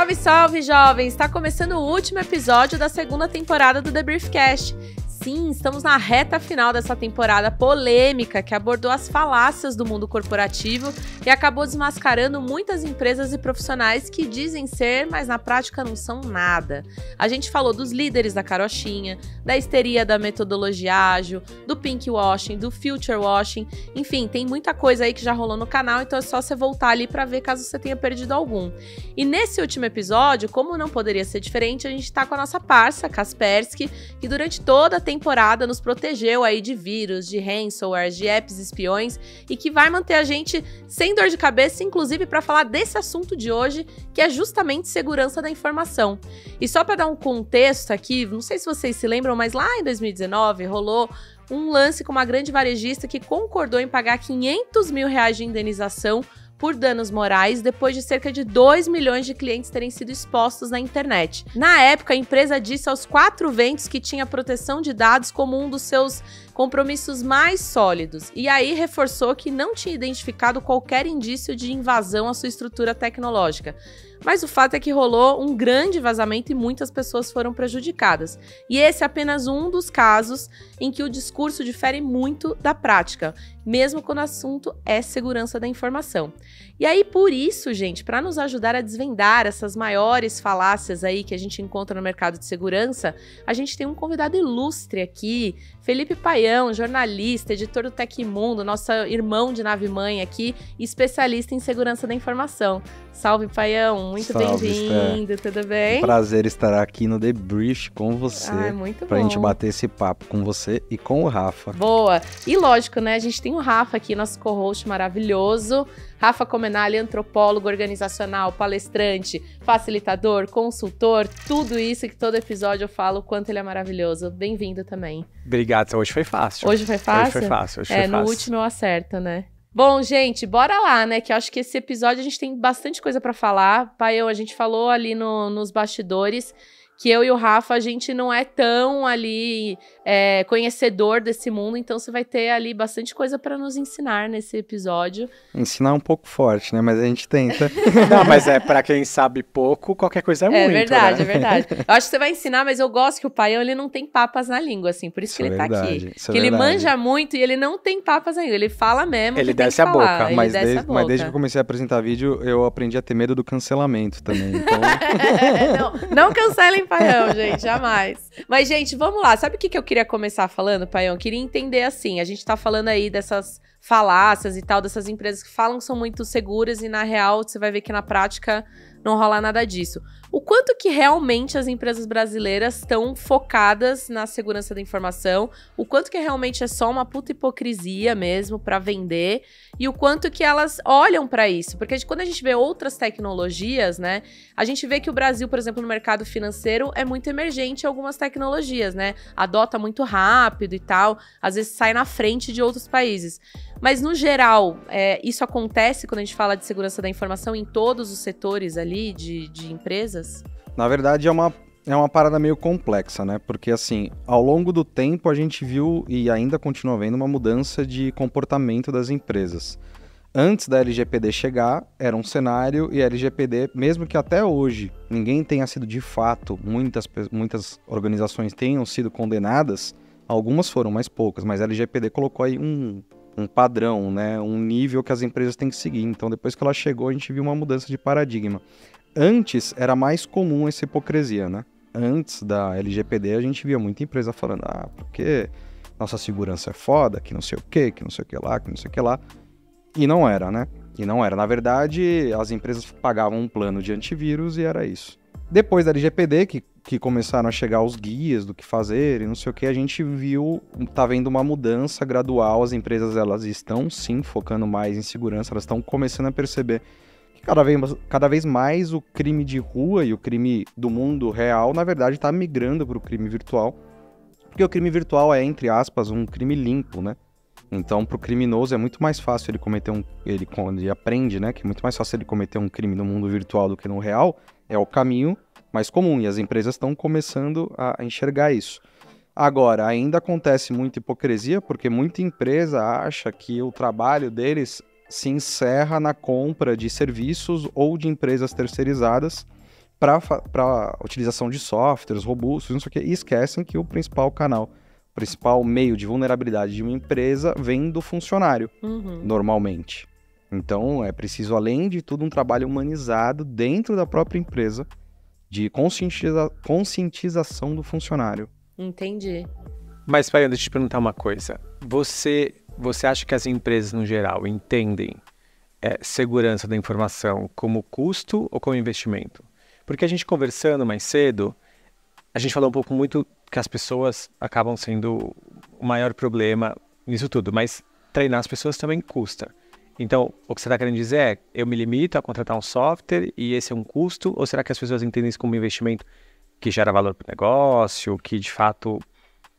Salve, salve, jovens! Está começando o último episódio da segunda temporada do The Briefcast. Sim, estamos na reta final dessa temporada polêmica que abordou as falácias do mundo corporativo e acabou desmascarando muitas empresas e profissionais que dizem ser, mas na prática não são nada. A gente falou dos líderes da carochinha, da histeria da metodologia ágil, do pinkwashing, do future washing, enfim, tem muita coisa aí que já rolou no canal, então é só você voltar ali para ver caso você tenha perdido algum. E nesse último episódio, como não poderia ser diferente, a gente tá com a nossa parça, Kaspersky, que durante toda a temporada nos protegeu aí de vírus, de ransomware, de apps espiões e que vai manter a gente sem dor de cabeça, inclusive para falar desse assunto de hoje, que é justamente segurança da informação. E só para dar um contexto aqui, não sei se vocês se lembram, mas lá em 2019 rolou um lance com uma grande varejista que concordou em pagar R$500 mil de indenização por danos morais, depois de cerca de 2 milhões de clientes terem sido expostos na internet. Na época, a empresa disse aos 4 ventos que tinha proteção de dados como um dos seus compromissos mais sólidos, e aí reforçou que não tinha identificado qualquer indício de invasão à sua estrutura tecnológica. Mas o fato é que rolou um grande vazamento e muitas pessoas foram prejudicadas. E esse é apenas um dos casos em que o discurso difere muito da prática, mesmo quando o assunto é segurança da informação. E aí, por isso, gente, para nos ajudar a desvendar essas maiores falácias aí que a gente encontra no mercado de segurança, a gente tem um convidado ilustre aqui, Felipe Paião, jornalista, editor do Tecmundo, nosso irmão de nave-mãe aqui, especialista em segurança da informação. Salve, Paião, muito bem-vindo, tudo bem? Um prazer estar aqui no The Brief com você. Muito pra bom. Gente bater esse papo com você e com o Rafa. Boa! E lógico, né, a gente tem o Rafa aqui, nosso co-host maravilhoso. Rafa Comenali, antropólogo organizacional, palestrante, facilitador, consultor, tudo isso que todo episódio eu falo o quanto ele é maravilhoso. Bem-vindo também. Obrigado, hoje foi fácil. Hoje foi fácil? Hoje foi fácil. No último eu acerto, né? Bom, gente, bora lá, né? Que eu acho que esse episódio a gente tem bastante coisa pra falar. Paião, a gente falou ali nos bastidores que eu e o Rafa, a gente não é tão ali conhecedor desse mundo, então você vai ter ali bastante coisa pra nos ensinar nesse episódio. Ensinar um pouco forte, né? Mas a gente tenta. Não, mas pra quem sabe pouco, qualquer coisa é muito, verdade, né? É verdade. Eu acho que você vai ensinar, mas eu gosto que o Paião, ele não tem papas na língua, assim, por isso que ele tá aqui. Que ele manja muito e ele não tem papas na língua, ele fala mesmo. Ele desce a boca. Mas desde que eu comecei a apresentar vídeo, eu aprendi a ter medo do cancelamento também. Então... não cancelem Paião, gente, jamais. Mas, gente, vamos lá. Sabe o que eu queria começar falando, Paião? Eu queria entender assim, a gente tá falando aí dessas falácias e tal, dessas empresas que falam que são muito seguras e na real você vai ver que na prática não rola nada disso. O quanto que realmente as empresas brasileiras estão focadas na segurança da informação, o quanto que realmente é só uma puta hipocrisia mesmo para vender e o quanto que elas olham para isso. Porque quando a gente vê outras tecnologias, né, a gente vê que o Brasil, por exemplo, no mercado financeiro é muito emergente em algumas tecnologias, né, adota muito rápido e tal, às vezes sai na frente de outros países. Mas, no geral, isso acontece quando a gente fala de segurança da informação em todos os setores ali de empresas? Na verdade, é uma parada meio complexa, né? Porque, assim, ao longo do tempo a gente viu e ainda continua vendo uma mudança de comportamento das empresas. Antes da LGPD chegar, era um cenário e a LGPD, mesmo que até hoje ninguém tenha sido de fato, muitas organizações tenham sido condenadas, algumas foram, mas poucas, mas a LGPD colocou aí um padrão, né, um nível que as empresas têm que seguir. Então, depois que ela chegou, a gente viu uma mudança de paradigma. Antes, era mais comum essa hipocrisia, né? Antes da LGPD, a gente via muita empresa falando, porque nossa segurança é foda, que não sei o que, que não sei o que lá, que não sei o que lá. E não era, né? E não era. Na verdade, as empresas pagavam um plano de antivírus e era isso. Depois da LGPD, que começaram a chegar os guias do que fazer e não sei o que, a gente tá vendo uma mudança gradual, as empresas elas estão sim focando mais em segurança, elas estão começando a perceber que cada vez mais o crime de rua e o crime do mundo real, na verdade, está migrando para o crime virtual, porque o crime virtual é, entre aspas, um crime limpo, né? Então, para o criminoso é muito mais fácil ele cometer ele aprende, né, que é muito mais fácil ele cometer um crime no mundo virtual do que no real, é o caminho mais comum, e as empresas estão começando a enxergar isso. Agora, ainda acontece muita hipocrisia, porque muita empresa acha que o trabalho deles se encerra na compra de serviços ou de empresas terceirizadas para utilização de softwares robustos, não sei o quê, e esquecem que o principal canal, o principal meio de vulnerabilidade de uma empresa vem do funcionário, normalmente. Então, é preciso, além de tudo, um trabalho humanizado dentro da própria empresa de conscientização do funcionário. Entendi. Mas, Paiana, deixa eu te perguntar uma coisa. Você acha que as empresas, no geral, entendem segurança da informação como custo ou como investimento? Porque a gente conversando mais cedo, a gente falou um pouco muito que as pessoas acabam sendo o maior problema nisso tudo, mas treinar as pessoas também custa. Então, o que você está querendo dizer é, eu me limito a contratar um software e esse é um custo, ou será que as pessoas entendem isso como investimento que gera valor para o negócio, que de fato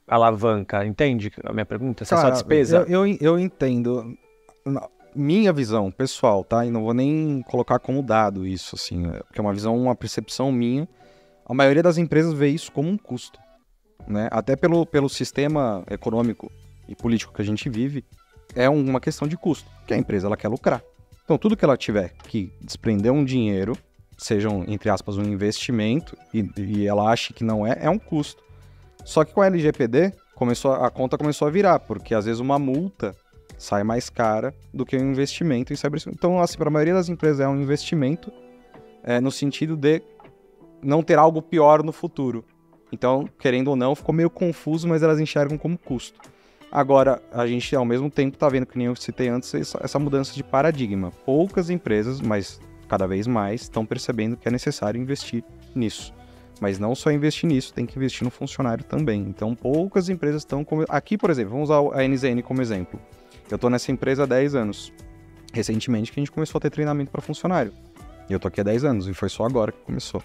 alavanca? Entende a minha pergunta? Se é só despesa? Eu entendo. Minha visão pessoal, tá? E não vou nem colocar como dado isso, assim, porque é uma percepção minha. A maioria das empresas vê isso como um custo, né? Até pelo sistema econômico e político que a gente vive, é uma questão de custo, porque a empresa ela quer lucrar. Então, tudo que ela tiver que desprender um dinheiro, seja, entre aspas, um investimento, e ela acha que não é um custo. Só que com a LGPD, a conta começou a virar, porque às vezes uma multa sai mais cara do que um investimento em cibersegurança. Então, assim, para a maioria das empresas é um investimento no sentido de não ter algo pior no futuro. Então, querendo ou não, ficou meio confuso, mas elas enxergam como custo. Agora, a gente, ao mesmo tempo, está vendo, que nem eu citei antes, essa mudança de paradigma. Poucas empresas, mas cada vez mais, estão percebendo que é necessário investir nisso. Mas não só investir nisso, tem que investir no funcionário também. Então, poucas empresas estão... Aqui, por exemplo, vamos usar a NZN como exemplo. Eu estou nessa empresa há 10 anos. Recentemente que a gente começou a ter treinamento para funcionário. E eu estou aqui há 10 anos, e foi só agora que começou.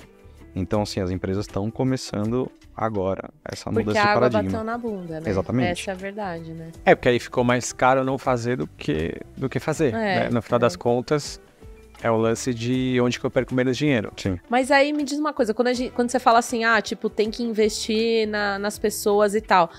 Então, assim, as empresas estão começando agora essa mudança de paradigma. Porque a água bateu na bunda, né? Exatamente. Essa é a verdade, né? Porque aí ficou mais caro não fazer do que fazer, né? No final das contas, é o lance de onde que eu perco menos dinheiro. Sim. Mas aí me diz uma coisa, quando você fala assim, tipo, tem que investir nas pessoas e tal,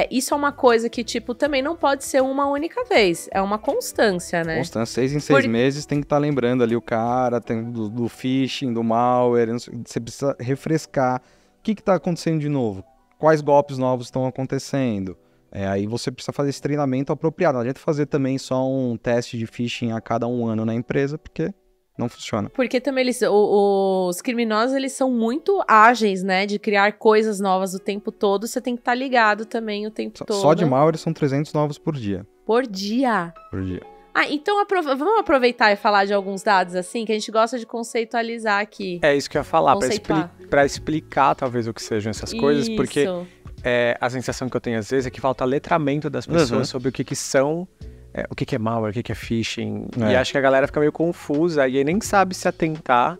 isso é uma coisa que, tipo, também não pode ser uma única vez, é uma constância, né? Constância, 6 em 6 meses tem que estar lembrando ali o cara, tem do phishing, do malware, você precisa refrescar. O que está acontecendo de novo? Quais golpes novos estão acontecendo? Aí você precisa fazer esse treinamento apropriado. Não adianta fazer também só um teste de phishing a cada 1 ano na empresa, porque não funciona. Porque também os criminosos, eles são muito ágeis, né? De criar coisas novas o tempo todo. Você tem que estar ligado também o tempo todo. Só de malware são 300 novos por dia. Por dia? Por dia. Então vamos aproveitar e falar de alguns dados, assim, que a gente gosta de conceitualizar aqui. É isso que eu ia falar, para explicar talvez o que sejam essas coisas, porque a sensação que eu tenho às vezes é que falta letramento das pessoas sobre o que são, o que é malware, o que é phishing, e acho que a galera fica meio confusa e aí nem sabe se atentar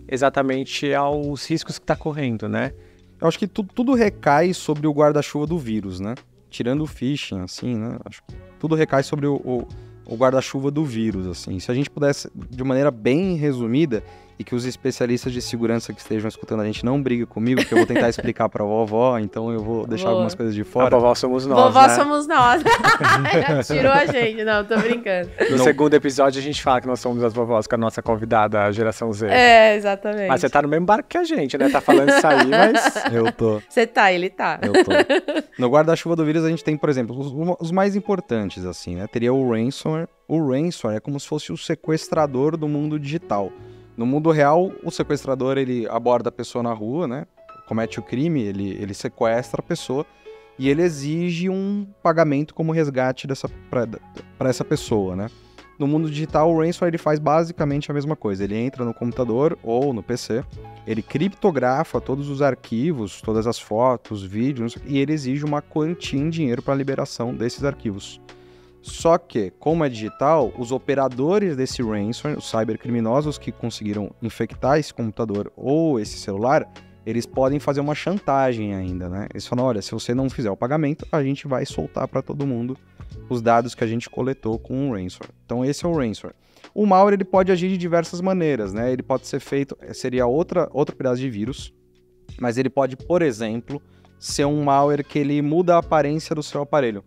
exatamente aos riscos que está correndo, né? Eu acho que tudo recai sobre o guarda-chuva do vírus, né? Tirando o phishing, assim, né? Acho que tudo recai sobre o guarda-chuva do vírus, assim. Se a gente pudesse, de maneira bem resumida, e que os especialistas de segurança que estejam escutando a gente não briguem comigo, que eu vou tentar explicar pra vovó, então eu vou deixar algumas coisas de fora. A vovó somos nós, vovó né? somos nós. Já tirou a gente, não, tô brincando. No segundo episódio a gente fala que nós somos as vovós com a nossa convidada, a geração Z. Exatamente. Mas você tá no mesmo barco que a gente, né? Tá falando isso aí, mas... Eu tô. Você tá, ele tá. Eu tô. No guarda-chuva do vírus a gente tem, por exemplo, os mais importantes, assim, né? Teria o ransomware. O ransomware é como se fosse o sequestrador do mundo digital. No mundo real, o sequestrador, ele aborda a pessoa na rua, né? Comete o crime, ele sequestra a pessoa e ele exige um pagamento como resgate para essa pessoa, né? No mundo digital, o ransomware ele faz basicamente a mesma coisa. Ele entra no computador ou no PC, ele criptografa todos os arquivos, todas as fotos, vídeos, e ele exige uma quantia em dinheiro para a liberação desses arquivos. Só que, como é digital, os operadores desse ransomware, os cybercriminosos que conseguiram infectar esse computador ou esse celular, eles podem fazer uma chantagem ainda, né? Eles falam, olha, se você não fizer o pagamento, a gente vai soltar para todo mundo os dados que a gente coletou com o ransomware. Então esse é o ransomware. O malware ele pode agir de diversas maneiras, né? Ele pode ser feito, seria outro pedaço de vírus, mas ele pode, por exemplo, ser um malware que ele muda a aparência do seu aparelho.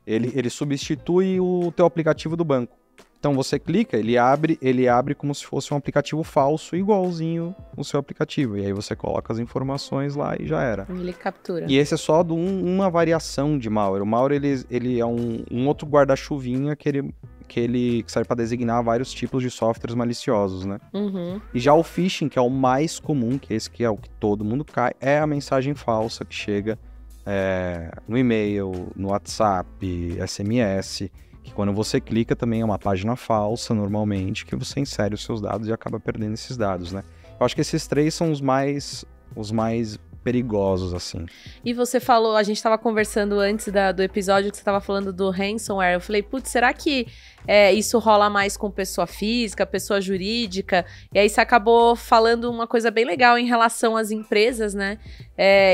Ele substitui o teu aplicativo do banco. Então você clica, ele abre como se fosse um aplicativo falso, igualzinho o seu aplicativo. E aí você coloca as informações lá e já era. Ele captura. E esse é só uma variação de malware. O malware, ele é um outro guarda-chuvinha que serve para designar vários tipos de softwares maliciosos, né? Uhum. E já o phishing, que é o mais comum, que esse que é o que todo mundo cai, é a mensagem falsa que chega no e-mail, no WhatsApp, SMS, que quando você clica também é uma página falsa, normalmente, que você insere os seus dados e acaba perdendo esses dados, né? Eu acho que esses 3 são os mais perigosos, assim. E você falou, a gente estava conversando antes do episódio que você estava falando do ransomware. Eu falei, putz, será que isso rola mais com pessoa física, pessoa jurídica? E aí você acabou falando uma coisa bem legal em relação às empresas, né?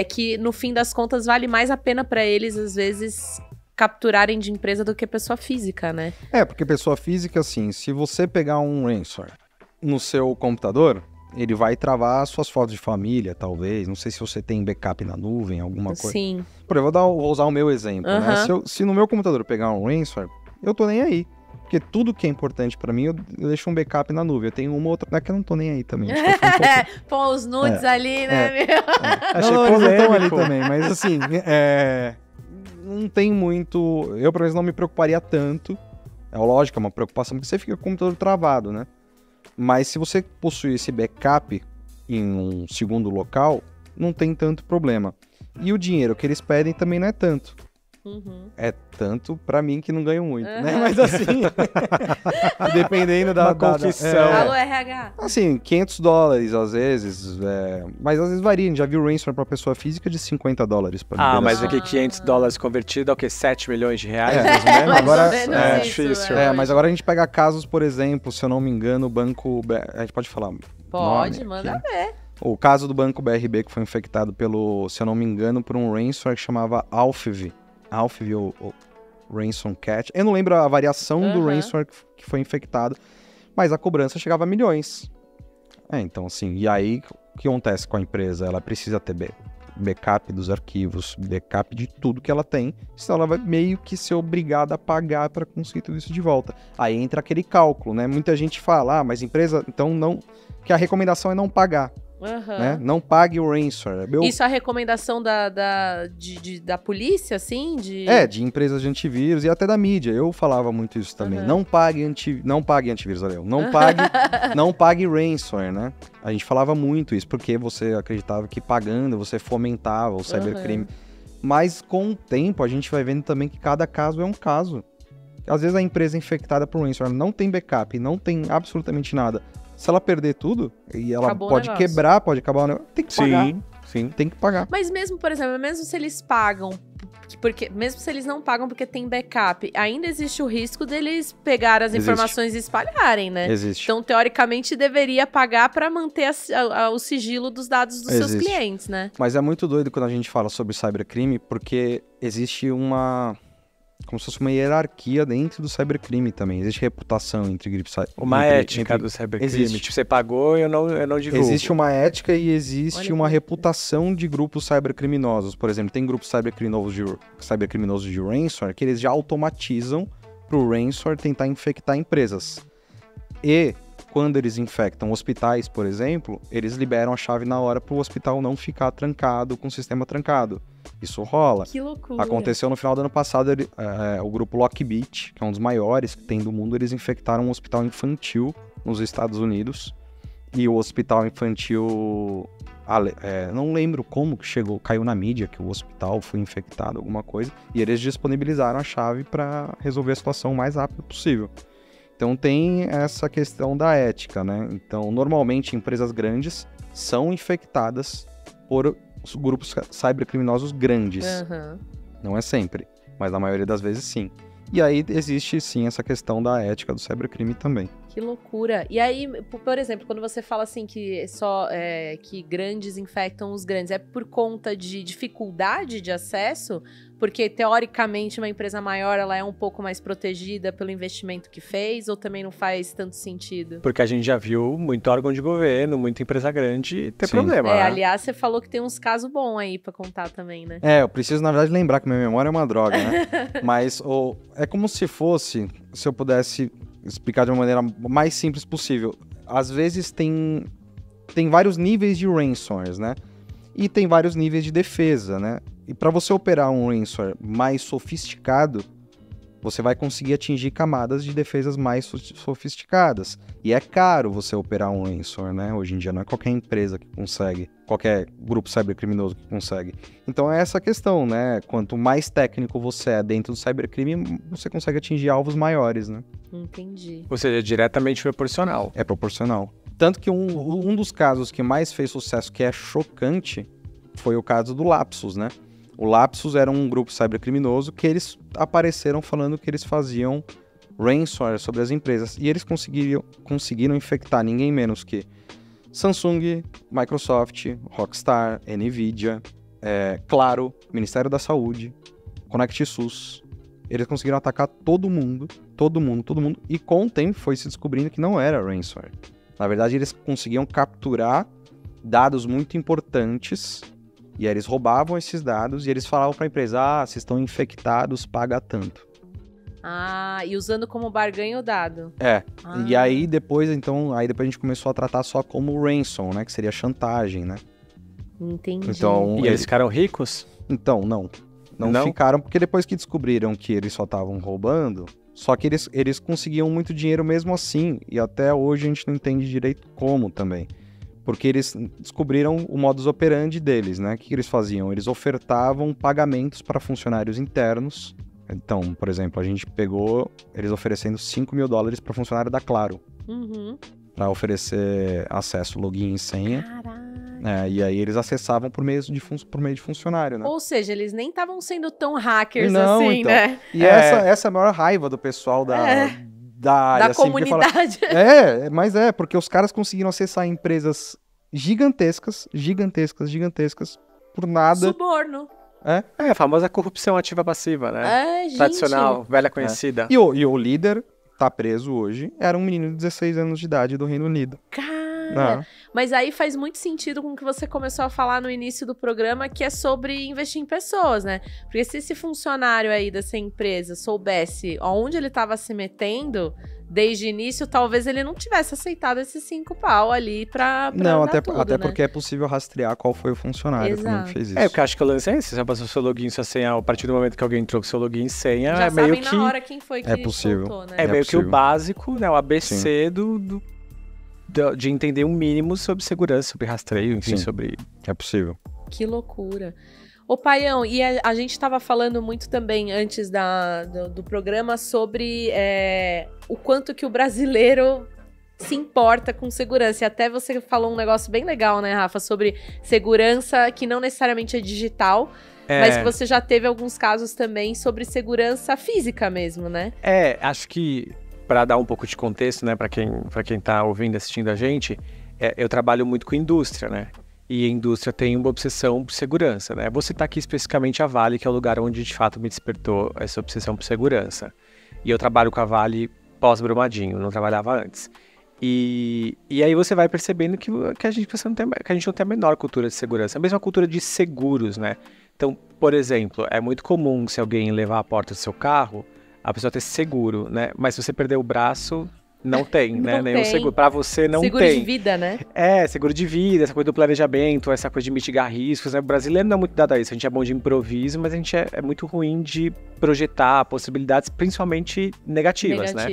Que no fim das contas vale mais a pena para eles, às vezes, capturarem de empresa do que pessoa física, né? Porque pessoa física, assim, se você pegar um ransomware no seu computador, ele vai travar suas fotos de família, talvez. Não sei se você tem backup na nuvem, alguma coisa. Sim. Por exemplo, vou usar o meu exemplo, né? Se no meu computador eu pegar um ransomware, eu tô nem aí. Porque tudo que é importante pra mim, eu deixo um backup na nuvem. Eu tenho uma outra... Não é que eu não tô nem aí também. Pô, os nudes ali, né, meu? Achei não, eles não estão ali também. Mas assim, não tem muito... Eu, pelo menos, não me preocuparia tanto. É lógico, é uma preocupação, porque você fica com o computador travado, né? Mas se você possui esse backup em um segundo local, não tem tanto problema. E o dinheiro que eles pedem também não é tanto. Uhum. É tanto pra mim que não ganho muito, né? Mas assim, dependendo da confissão. Alô, RH. Assim, $500 às vezes, mas às vezes varia. A gente já viu ransomware pra pessoa física de $50 pra mas aqui $500 convertido é o quê? 7 milhões de reais? Mais ou menos. Agora, difícil. Mas agora a gente pega casos, por exemplo, se eu não me engano, o banco... A gente pode falar? Pode, manda ver. O caso do banco BRB que foi infectado se eu não me engano, por um ransomware que chamava Alphaville ou Ransom Cat. Eu não lembro a variação do ransomware que foi infectado, mas a cobrança chegava a milhões. Então assim, e aí o que acontece com a empresa? Ela precisa ter backup dos arquivos, backup de tudo que ela tem, senão ela vai meio que ser obrigada a pagar para conseguir tudo isso de volta. Aí entra aquele cálculo, né? Muita gente fala, mas empresa, então não... Que a recomendação é não pagar. Né? Não pague o ransomware. Isso é a recomendação da polícia, assim? De empresas de antivírus e até da mídia. Eu falava muito isso também. Não pague antivírus, olha eu. Não pague ransomware, né? A gente falava muito isso, porque você acreditava que pagando você fomentava o cybercrime. Mas com o tempo a gente vai vendo também que cada caso é um caso. Às vezes a empresa infectada por ransomware não tem backup, não tem absolutamente nada. Se ela perder tudo, e ela pode quebrar, pode acabar o negócio, tem que pagar. Sim, tem que pagar. Mas mesmo, por exemplo, mesmo se eles pagam, mesmo se eles não pagam porque tem backup, ainda existe o risco deles pegar as informações e espalharem, né? Existe. Então, teoricamente, deveria pagar para manter o sigilo dos dados dos seus clientes, né? Mas é muito doido quando a gente fala sobre cybercrime, porque existe como se fosse uma hierarquia dentro do cybercrime também. Existe reputação entre uma ética do cybercrime. Tipo, você pagou e eu não divulgo. Existe uma ética e existe uma reputação de grupos cybercriminosos. Por exemplo, tem grupos cybercriminosos de ransomware que eles já automatizam pro ransomware tentar infectar empresas. E quando eles infectam hospitais, por exemplo, eles liberam a chave na hora pro hospital não ficar trancado, com o sistema trancado. Isso rola. Que loucura. Aconteceu no final do ano passado, o grupo Lockbit, que é um dos maiores que tem do mundo, eles infectaram um hospital infantil nos Estados Unidos. E o hospital infantil, não lembro como que caiu na mídia que o hospital foi infectado, alguma coisa. E eles disponibilizaram a chave para resolver a situação o mais rápido possível. Então tem essa questão da ética, né? Então, normalmente, empresas grandes são infectadas por os grupos cybercriminosos grandes. Não é sempre, mas na maioria das vezes sim. E aí existe sim essa questão da ética do cybercrime também. Que loucura. E aí, por exemplo, quando você fala assim que que grandes infectam os grandes, é por conta de dificuldade de acesso? Porque, teoricamente, uma empresa maior ela é um pouco mais protegida pelo investimento que fez, ou também não faz tanto sentido? Porque a gente já viu muito órgão de governo, muita empresa grande ter problema. Né? Aliás, você falou que tem uns casos bons aí pra contar também, né? Eu preciso, na verdade, lembrar que minha memória é uma droga, né? Mas é como se eu pudesse explicar de uma maneira mais simples possível. Às vezes tem vários níveis de ransomwares, né? E tem vários níveis de defesa, né? E para você operar um ransomware mais sofisticado, você vai conseguir atingir camadas de defesas mais sofisticadas. E é caro você operar um ransomware, né? Hoje em dia não é qualquer empresa que consegue, qualquer grupo cybercriminoso que consegue. Então é essa questão, né? Quanto mais técnico você é dentro do cybercrime, você consegue atingir alvos maiores, né? Entendi. Ou seja, é diretamente proporcional. É proporcional. Tanto que um dos casos que mais fez sucesso, que é chocante, foi o caso do Lapsus, né? O Lapsus era um grupo cybercriminoso que eles apareceram falando que eles faziam ransomware sobre as empresas. E eles conseguiram infectar ninguém menos que Samsung, Microsoft, Rockstar, Nvidia, Claro, Ministério da Saúde, ConnectSUS. Eles conseguiram atacar todo mundo. E com o tempo foi se descobrindo que não era ransomware. Na verdade, eles conseguiam capturar dados muito importantes. E aí eles roubavam esses dados e eles falavam para a empresa, vocês estão infectados, paga tanto. E usando como barganha o dado. E aí depois a gente começou a tratar só como ransom, né, que seria chantagem, né. Entendi. Então, e eles ficaram ricos? Então, não ficaram, porque depois que descobriram que eles só estavam roubando, só que eles conseguiam muito dinheiro mesmo assim, e até hoje a gente não entende direito como também. Porque eles descobriram o modus operandi deles, né? O que eles faziam? Eles ofertavam pagamentos para funcionários internos. Então, por exemplo, a gente pegou eles oferecendo $5.000 para funcionário da Claro. Para oferecer acesso, login e senha. Caraca. E aí eles acessavam por meio de funcionário, né? Ou seja, eles nem estavam sendo tão hackers não, assim, então. né? E essa é a maior raiva do pessoal da área. Da comunidade. Mas porque os caras conseguiram acessar empresas gigantescas por nada. Suborno. A famosa corrupção ativa-passiva, né? Gente. Tradicional, velha conhecida. E o líder tá preso hoje, era um menino de 16 anos de idade do Reino Unido. Cara, mas aí faz muito sentido com o que você começou a falar no início do programa, que é sobre investir em pessoas, né? Porque se esse funcionário aí dessa empresa soubesse aonde ele estava se metendo, desde o início, talvez ele não tivesse aceitado esses 5 pau ali pra não, até tudo, até né? porque é possível rastrear qual foi o funcionário também que fez isso. Porque eu acho que o lance é esse, você passou seu login e sua senha, a partir do momento que alguém entrou com seu login e senha, já é meio sabem que... na hora quem foi que é possível. soltou, né? É meio possível. que o básico, né? O ABC de entender um mínimo sobre segurança, sobre rastreio, enfim, sobre... É possível. Que loucura. Ô, Paião, e a gente estava falando muito também antes do programa sobre o quanto que o brasileiro se importa com segurança. E até você falou um negócio bem legal, né, Rafa? Sobre segurança que não necessariamente é digital, mas que você já teve alguns casos também sobre segurança física mesmo, né? Acho que, para dar um pouco de contexto, né, para quem tá ouvindo, assistindo a gente, eu trabalho muito com indústria, né? E a indústria tem uma obsessão por segurança, né? Vou citar aqui especificamente a Vale, que é o lugar onde de fato me despertou essa obsessão por segurança. E eu trabalho com a Vale pós-Brumadinho, não trabalhava antes. E aí você vai percebendo que a gente não tem a menor cultura de segurança, a mesma cultura de seguros, né? Então, por exemplo, é muito comum se alguém levar a porta do seu carro, a pessoa ter seguro, né? Mas se você perder o braço... Não tem, né? Nenhum seguro. Pra você não seguro tem. Seguro de vida, né? Seguro de vida, essa coisa do planejamento, essa coisa de mitigar riscos, né? O brasileiro não é muito dado a isso. A gente é bom de improviso, mas a gente é muito ruim de projetar possibilidades, principalmente negativas, né?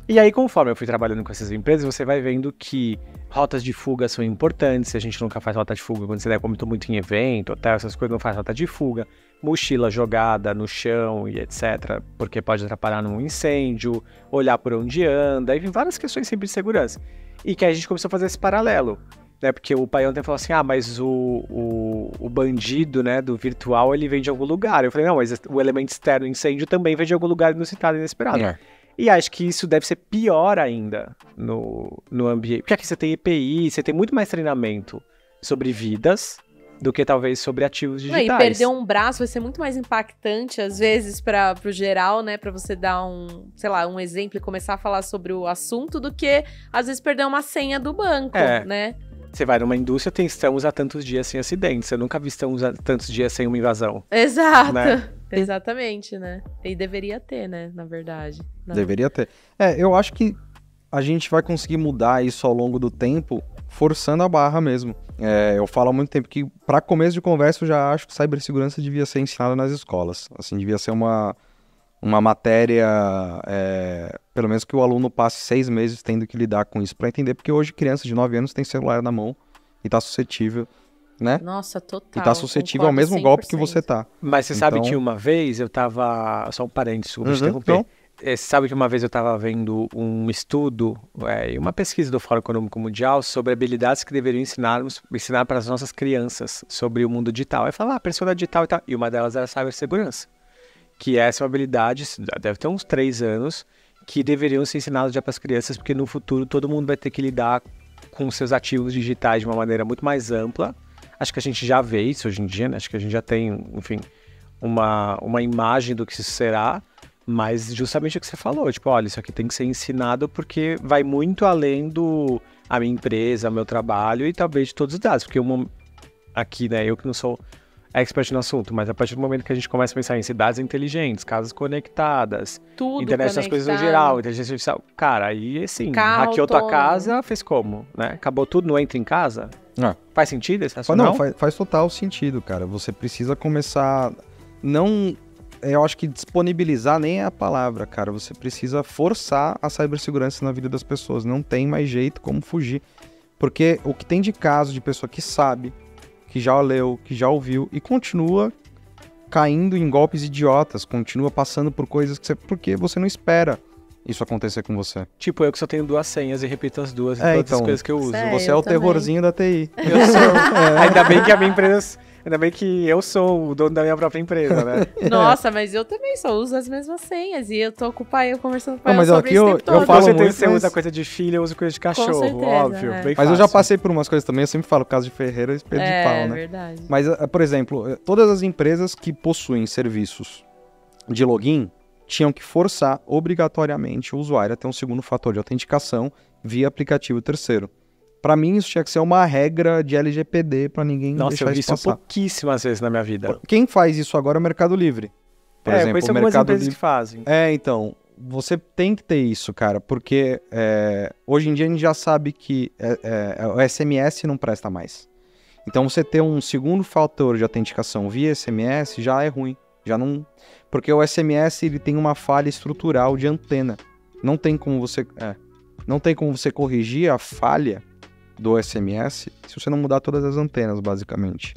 E aí, conforme eu fui trabalhando com essas empresas, você vai vendo que rotas de fuga são importantes. A gente nunca faz rota de fuga quando você come muito em evento, hotel, essas coisas, não faz rota de fuga. Mochila jogada no chão e etc, porque pode atrapalhar num incêndio, olhar por onde anda, e várias questões sempre de segurança. E que a gente começou a fazer esse paralelo, né? Porque o Paião até falou assim, mas o bandido, né, do virtual, ele vem de algum lugar. Eu falei, não, mas o elemento externo, incêndio, também vem de algum lugar inusitado e inesperado. E acho que isso deve ser pior ainda no ambiente. Porque aqui você tem EPI, você tem muito mais treinamento sobre vidas do que talvez sobre ativos digitais. E perder um braço vai ser muito mais impactante, às vezes, pro geral, né? Pra você dar um exemplo e começar a falar sobre o assunto, do que, às vezes, perder uma senha do banco, né? Você vai numa indústria, estamos há tantos dias sem acidentes. Eu nunca vi estamos há tantos dias sem uma invasão. Exato. Né? Exatamente, né? E deveria ter, né? Na verdade. Não. Deveria ter. Eu acho que a gente vai conseguir mudar isso ao longo do tempo, forçando a barra mesmo. Eu falo há muito tempo que, para começo de conversa, eu já acho que cibersegurança devia ser ensinada nas escolas. Assim, devia ser uma matéria, pelo menos que o aluno passe 6 meses tendo que lidar com isso, para entender, porque hoje criança de 9 anos tem celular na mão e tá suscetível, né? Nossa, total. E tá suscetível ao mesmo 100%. golpe que você tá. Mas você sabe que uma vez eu tava... Só um parênteses, desculpa te interromper. Então, Você sabe que uma vez eu estava vendo um estudo, uma pesquisa do Fórum Econômico Mundial sobre habilidades que deveriam ensinar para as nossas crianças sobre o mundo digital. Aí falava, persona digital e tal. E uma delas era cibersegurança. Que essa é uma habilidade, deve ter uns 3 anos, que deveriam ser ensinadas já para as crianças, porque no futuro todo mundo vai ter que lidar com seus ativos digitais de uma maneira muito mais ampla. Acho que a gente já vê isso hoje em dia, né? Acho que a gente já tem, enfim, uma imagem do que isso será. Mas justamente o que você falou, tipo, olha, isso aqui tem que ser ensinado porque vai muito além a minha empresa, meu trabalho e talvez de todos os dados. Porque aqui, né, eu que não sou expert no assunto, mas a partir do momento que a gente começa a pensar em cidades inteligentes, casas conectadas, Tudo internet das coisas no geral, inteligência artificial, cara, aí assim, hackeou tua casa, fez como, né? Acabou tudo, não entra em casa? Faz sentido esse racional? Não, faz total sentido, cara. Você precisa começar, eu acho que disponibilizar nem é a palavra, cara. Você precisa forçar a cibersegurança na vida das pessoas. Não tem mais jeito como fugir. Porque o que tem de caso de pessoa que sabe, que já leu, que já ouviu e continua caindo em golpes idiotas, continua passando por coisas porque você não espera isso acontecer com você. Tipo, eu que só tenho 2 senhas e repito as 2 em todas as coisas que eu uso. Você é o terrorzinho da TI. Eu sou. Ainda bem que a minha empresa... Ainda bem que eu sou o dono da minha própria empresa, né? Nossa, mas eu também só uso as mesmas senhas. E eu tô com o pai, eu conversando com o pai mas sobre aqui isso o tempo todo. eu falo muito, você usa coisa de filho, eu uso coisa de cachorro, certeza, óbvio. é. Bem Mas fácil. eu já passei por umas coisas também, eu sempre falo, caso de Ferreira, espelho de pau, né? É verdade. Mas, por exemplo, todas as empresas que possuem serviços de login tinham que forçar obrigatoriamente o usuário a ter um segundo fator de autenticação via aplicativo terceiro. Pra mim, isso tinha que ser uma regra de LGPD pra ninguém Nossa, deixar eu vi isso isso passar. pouquíssimas vezes na minha vida. Quem faz isso agora é o Mercado Livre. Por exemplo, conheço o algumas Mercado empresas Livre... que fazem. Então, você tem que ter isso, cara, porque hoje em dia a gente já sabe que o SMS não presta mais. Então, você ter um segundo fator de autenticação via SMS já é ruim. Já não... Porque o SMS ele tem uma falha estrutural de antena. Não tem como você corrigir a falha do SMS se você não mudar todas as antenas, basicamente.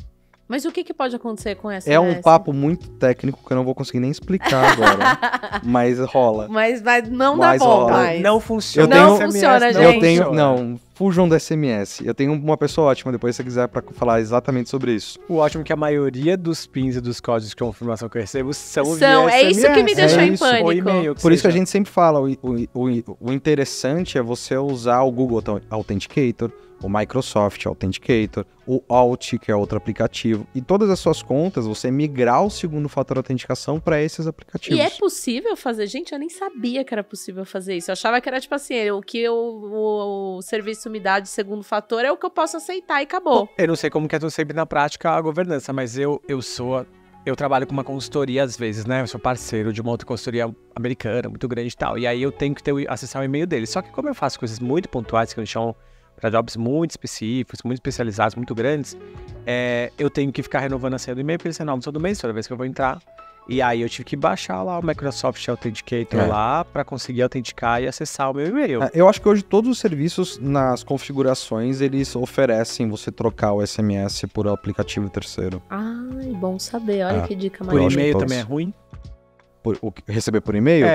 Mas o que pode acontecer com essa? É um papo muito técnico que eu não vou conseguir nem explicar agora, mas rola. Mas não Mas dá bom, rola. mas... Não funciona. Não funciona, gente. Não, fujam do SMS. Eu tenho uma pessoa ótima depois, se você quiser, pra falar exatamente sobre isso. O ótimo é que a maioria dos pins e dos códigos de confirmação que eu recebo são via SMS. É isso que me deixou em isso. pânico. Ou e-mail. Por isso que a gente sempre fala, o interessante é você usar o Google Authenticator, o Microsoft Authenticator, o Alt, que é outro aplicativo, e todas as suas contas, você migrar o segundo fator de autenticação para esses aplicativos. E é possível fazer? Gente, eu nem sabia que era possível fazer isso. Eu achava que era tipo assim, o que o serviço me dá de segundo fator é o que eu posso aceitar e acabou. Eu não sei como que é sempre na prática a governança, mas eu trabalho com uma consultoria às vezes, né? Eu sou parceiro de uma outra consultoria americana, muito grande e tal. E aí eu tenho que acessar o e-mail deles. Só que como eu faço coisas muito pontuais, que eles chamam para jobs muito específicos, muito especializados, muito grandes, eu tenho que ficar renovando a senha do e-mail, porque eles renovam todo mês, toda vez que eu vou entrar. E aí eu tive que baixar lá o Microsoft Authenticator lá para conseguir autenticar e acessar o meu e-mail. Eu acho que hoje todos os serviços nas configurações, eles oferecem você trocar o SMS por aplicativo terceiro. Ai, bom saber. Olha que dica Por maravilhosa. e-mail também é ruim? Receber por e-mail?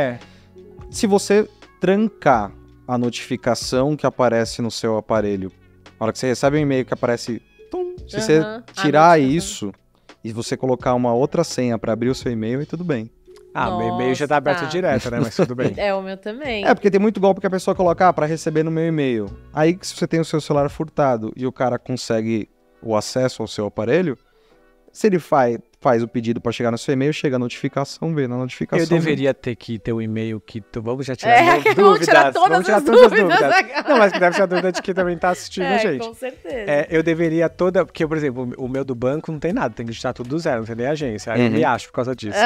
Se você trancar a notificação que aparece no seu aparelho, na hora que você recebe um e-mail que aparece, se você tirar isso e você colocar uma outra senha para abrir o seu e-mail, aí tudo bem. Meu e-mail já tá aberto direto, né? Mas tudo bem. O meu também. Porque tem muito golpe que a pessoa coloca para receber no meu e-mail. Aí, se você tem o seu celular furtado e o cara consegue o acesso ao seu aparelho, se ele faz o pedido para chegar no seu e-mail, chega a notificação, vê na notificação. Eu deveria ter que ter um e-mail que... Vamos já tirar dúvidas. Vamos tirar todas as dúvidas. Não, mas deve ser a dúvida de quem também tá assistindo a gente. Com certeza. Eu deveria porque, por exemplo, o meu do banco não tem nada, tem que digitar tudo do zero, não tem nem agência. Aí eu me acho por causa disso.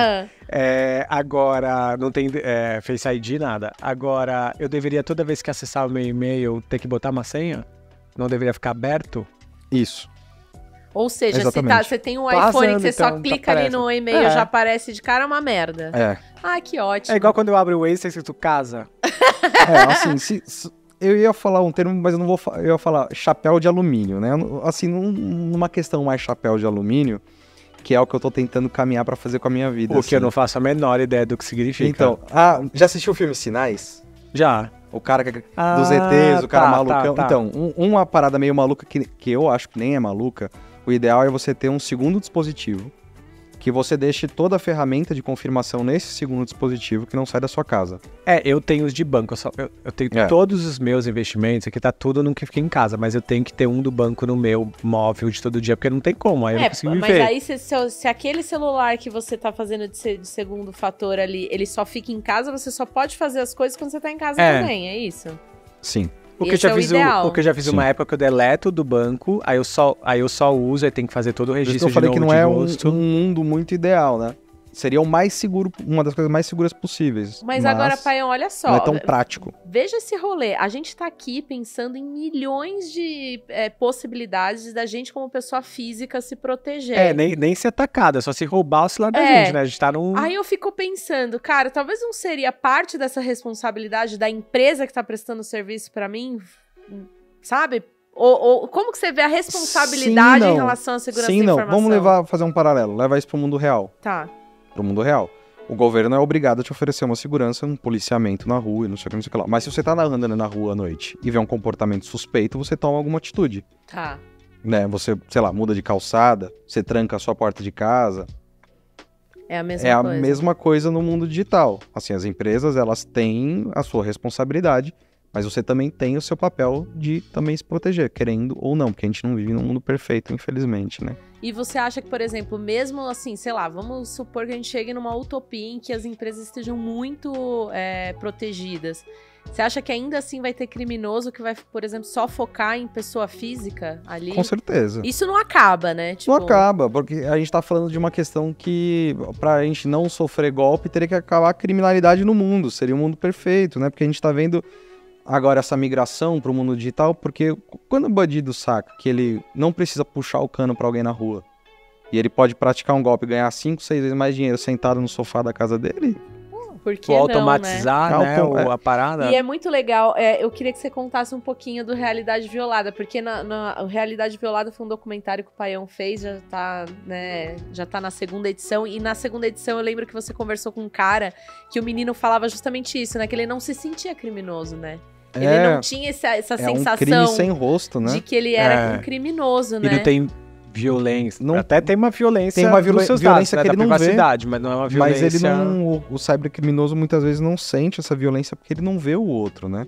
Agora, não tem Face ID, nada. Agora, eu deveria toda vez que acessar o meu e-mail ter que botar uma senha? Não deveria ficar aberto? Isso. Ou seja, você tem um Passando, iPhone que você então, só clica ali no e-mail, já aparece de cara, uma merda. Que ótimo. É igual quando eu abro o Waze, tá escrito casa. Assim, eu ia falar um termo, mas eu não vou eu ia falar chapéu de alumínio, né? Assim, numa questão mais chapéu de alumínio, que é o que eu tô tentando caminhar pra fazer com a minha vida. Porque eu não faço a menor ideia do que significa. Então, já assistiu o filme Sinais? Já. O cara dos ETs, o cara malucão. Então, uma parada meio maluca que eu acho que nem é maluca, o ideal é você ter um segundo dispositivo que você deixe toda a ferramenta de confirmação nesse segundo dispositivo que não sai da sua casa. Eu tenho os de banco, eu tenho todos os meus investimentos, aqui tá tudo no que fica em casa, mas eu tenho que ter um do banco no meu móvel de todo dia, porque não tem como, aí eu não consigo viver. Mas aí se aquele celular que você tá fazendo de segundo fator ali, ele só fica em casa, você só pode fazer as coisas quando você tá em casa também, é isso? Sim. Porque eu já fiz uma época que eu deleto do banco, aí eu só uso, aí tem que fazer todo o registro de novo. Eu falei que não é um mundo muito ideal, né? Seria o mais seguro, uma das coisas mais seguras possíveis. Mas agora, Paião, olha só. Não é tão prático. Veja esse rolê. A gente tá aqui pensando em milhões de possibilidades da gente, como pessoa física, se proteger. Nem ser atacada, só se roubar o celular da gente, né? A gente tá num... Aí eu fico pensando, cara, talvez não seria parte dessa responsabilidade da empresa que tá prestando serviço pra mim, sabe? Ou como que você vê a responsabilidade em relação à segurança da informação? Vamos fazer um paralelo, levar isso pro mundo real. Tá. Pro mundo real. O governo é obrigado a te oferecer uma segurança, um policiamento na rua, não sei o que lá. Mas se você tá andando na rua à noite e vê um comportamento suspeito, você toma alguma atitude. Tá. Né? Você, sei lá, muda de calçada, você tranca a sua porta de casa. É a mesma coisa. Mesma coisa no mundo digital. Assim, as empresas, elas têm a sua responsabilidade, mas você também tem o seu papel de também se proteger, querendo ou não, porque a gente não vive num mundo perfeito, infelizmente, né? E você acha que, por exemplo, mesmo assim, sei lá, vamos supor que a gente chegue numa utopia em que as empresas estejam muito protegidas. Você acha que ainda assim vai ter criminoso que vai, por exemplo, só focar em pessoa física ali? Com certeza. Isso não acaba, né? Não acaba, porque a gente tá falando de uma questão que, pra gente não sofrer golpe, teria que acabar a criminalidade no mundo. Seria um mundo perfeito, né? Porque a gente tá vendo agora essa migração para o mundo digital, porque quando o bandido saca que ele não precisa puxar o cano para alguém na rua e ele pode praticar um golpe e ganhar 5, 6 vezes mais dinheiro sentado no sofá da casa dele... Por que não, automatizar, né, a parada. E é muito legal, eu queria que você contasse um pouquinho do Realidade Violada, porque o Realidade Violada foi um documentário que o Paião fez, já tá na segunda edição, e na segunda edição eu lembro que você conversou com um cara que o menino falava justamente isso, né, que ele não se sentia criminoso, né? Ele não tinha essa sensação um crime sem rosto, né? De que ele era um criminoso, né? E não tem violência. Até tem uma violência. Tem uma violência dados, né, que ele não vê. Mas não é uma violência. Mas ele não. O cybercriminoso muitas vezes não sente essa violência porque ele não vê o outro, né?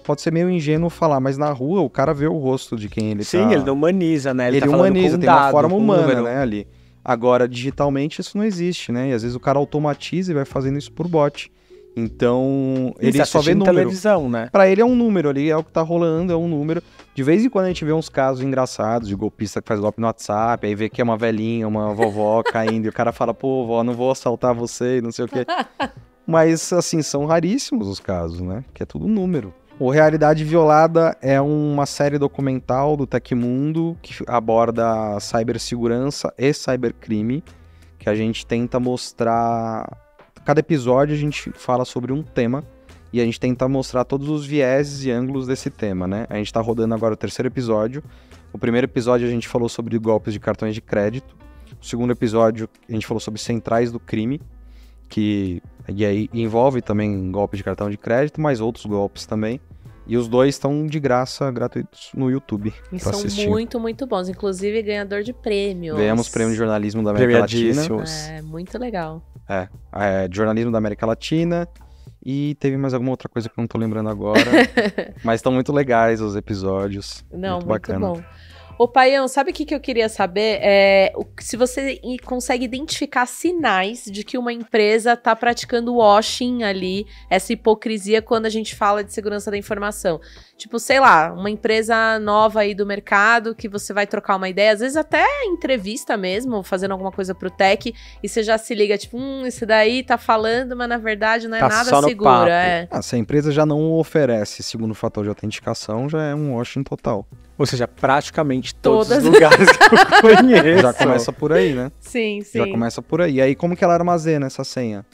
Pode ser meio ingênuo falar, mas na rua o cara vê o rosto de quem ele tá. Sim, ele não humaniza, né? Ele tá humaniza, tem uma forma humana, né, ali. Agora, digitalmente isso não existe, né? E às vezes o cara automatiza e vai fazendo isso por bot. Então, ele só vê número. Televisão, né? Pra ele é um número ali, é o que tá rolando, é um número. De vez em quando a gente vê uns casos engraçados de golpista que faz golpe no WhatsApp, aí vê que é uma velhinha, uma vovó caindo, e o cara fala, pô, vó, não vou assaltar você, e não sei o quê. Mas, assim, são raríssimos os casos, né? Que é tudo número. O Realidade Violada é uma série documental do Tecmundo que aborda cibersegurança e cybercrime, que a gente tenta mostrar... Cada episódio a gente fala sobre um tema e a gente tenta mostrar todos os vieses e ângulos desse tema, né? A gente tá rodando agora o 3º episódio. O primeiro episódio a gente falou sobre golpes de cartões de crédito. O segundo episódio a gente falou sobre centrais do crime, que e aí envolve também golpes de cartão de crédito, mas outros golpes também. E os dois estão de graça, gratuitos no YouTube. E são assistir. Muito, muito bons. Inclusive, ganhador de prêmios. Ganhamos prêmio de jornalismo da América Latina. É, muito legal. De jornalismo da América Latina. E teve mais alguma outra coisa que eu não tô lembrando agora. Mas estão muito legais os episódios. Não, muito bacana. Bom. Ô, Paião, sabe o que eu queria saber? Se você consegue identificar sinais de que uma empresa tá praticando washing ali, essa hipocrisia quando a gente fala de segurança da informação. Tipo, sei lá, uma empresa nova aí do mercado que você vai trocar uma ideia, às vezes até entrevista mesmo, fazendo alguma coisa pro tech, e você já se liga, tipo, esse daí tá falando, mas na verdade não é nada seguro. Se a empresa já não oferece segundo fator de autenticação, já é um washing total. Ou seja, praticamente todos os lugares que eu conheço. Já começa por aí, né? Sim. Já começa por aí. E aí, como que ela armazena essa senha?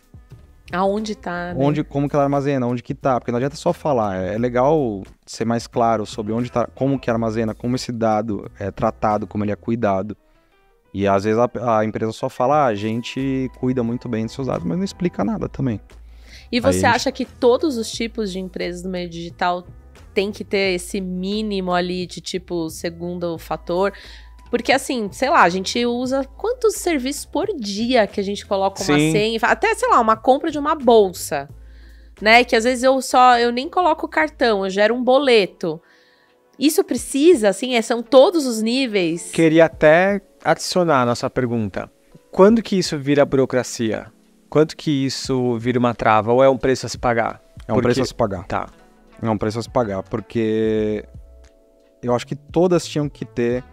Aonde tá, né? Como que ela armazena? Onde que tá? Porque não adianta só falar. É legal ser mais claro sobre onde tá, como que armazena, como esse dado é tratado, como ele é cuidado. E às vezes a empresa só fala, a gente cuida muito bem dos seus dados, mas não explica nada também. E você acha que todos os tipos de empresas do meio digital tem que ter esse mínimo ali de tipo segundo fator? Porque assim, sei lá, a gente usa quantos serviços por dia que a gente coloca uma senha, até, sei lá, uma compra de uma bolsa, né? Que às vezes eu nem coloco o cartão, eu gero um boleto. Isso precisa, assim, são todos os níveis? Queria até adicionar a nossa pergunta. Quando que isso vira burocracia? Quando que isso vira uma trava? Ou é um preço a se pagar? Um preço a se pagar. Tá. É um preço a se pagar, porque eu acho que todas tinham que ter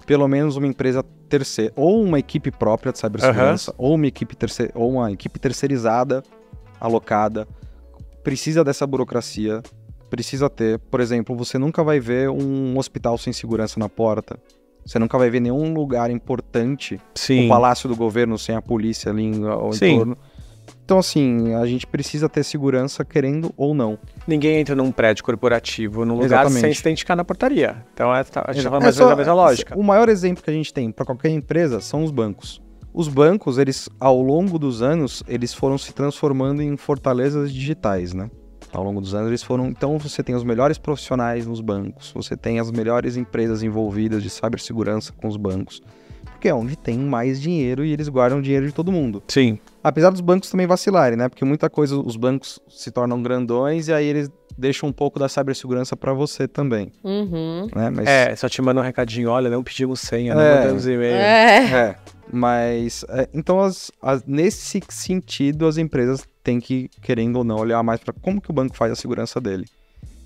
pelo menos uma empresa terceira, ou uma equipe própria de cibersegurança, ou uma equipe terceirizada, alocada. Precisa dessa burocracia, precisa ter. Por exemplo, você nunca vai ver um hospital sem segurança na porta. Você nunca vai ver nenhum lugar importante, o palácio do governo sem a polícia ali ao entorno. Então, assim, a gente precisa ter segurança querendo ou não. Ninguém entra num prédio corporativo, num lugar sem se identificar na portaria. Então, a gente tá falando mais ou menos a mesma lógica. O maior exemplo que a gente tem para qualquer empresa são os bancos. Os bancos, eles, ao longo dos anos, eles foram se transformando em fortalezas digitais, né? Ao longo dos anos, eles foram... Então, você tem os melhores profissionais nos bancos, você tem as melhores empresas envolvidas de cibersegurança com os bancos. Porque é onde tem mais dinheiro e eles guardam o dinheiro de todo mundo. Sim. Apesar dos bancos também vacilarem, né? Porque muita coisa, os bancos se tornam grandões e aí eles deixam um pouco da cibersegurança para você também. Né? Mas... só te manda um recadinho, olha, não pedimos senha, não mandamos e-mail. Mas, então, nesse sentido, as empresas têm que, querendo ou não, olhar mais para como que o banco faz a segurança dele.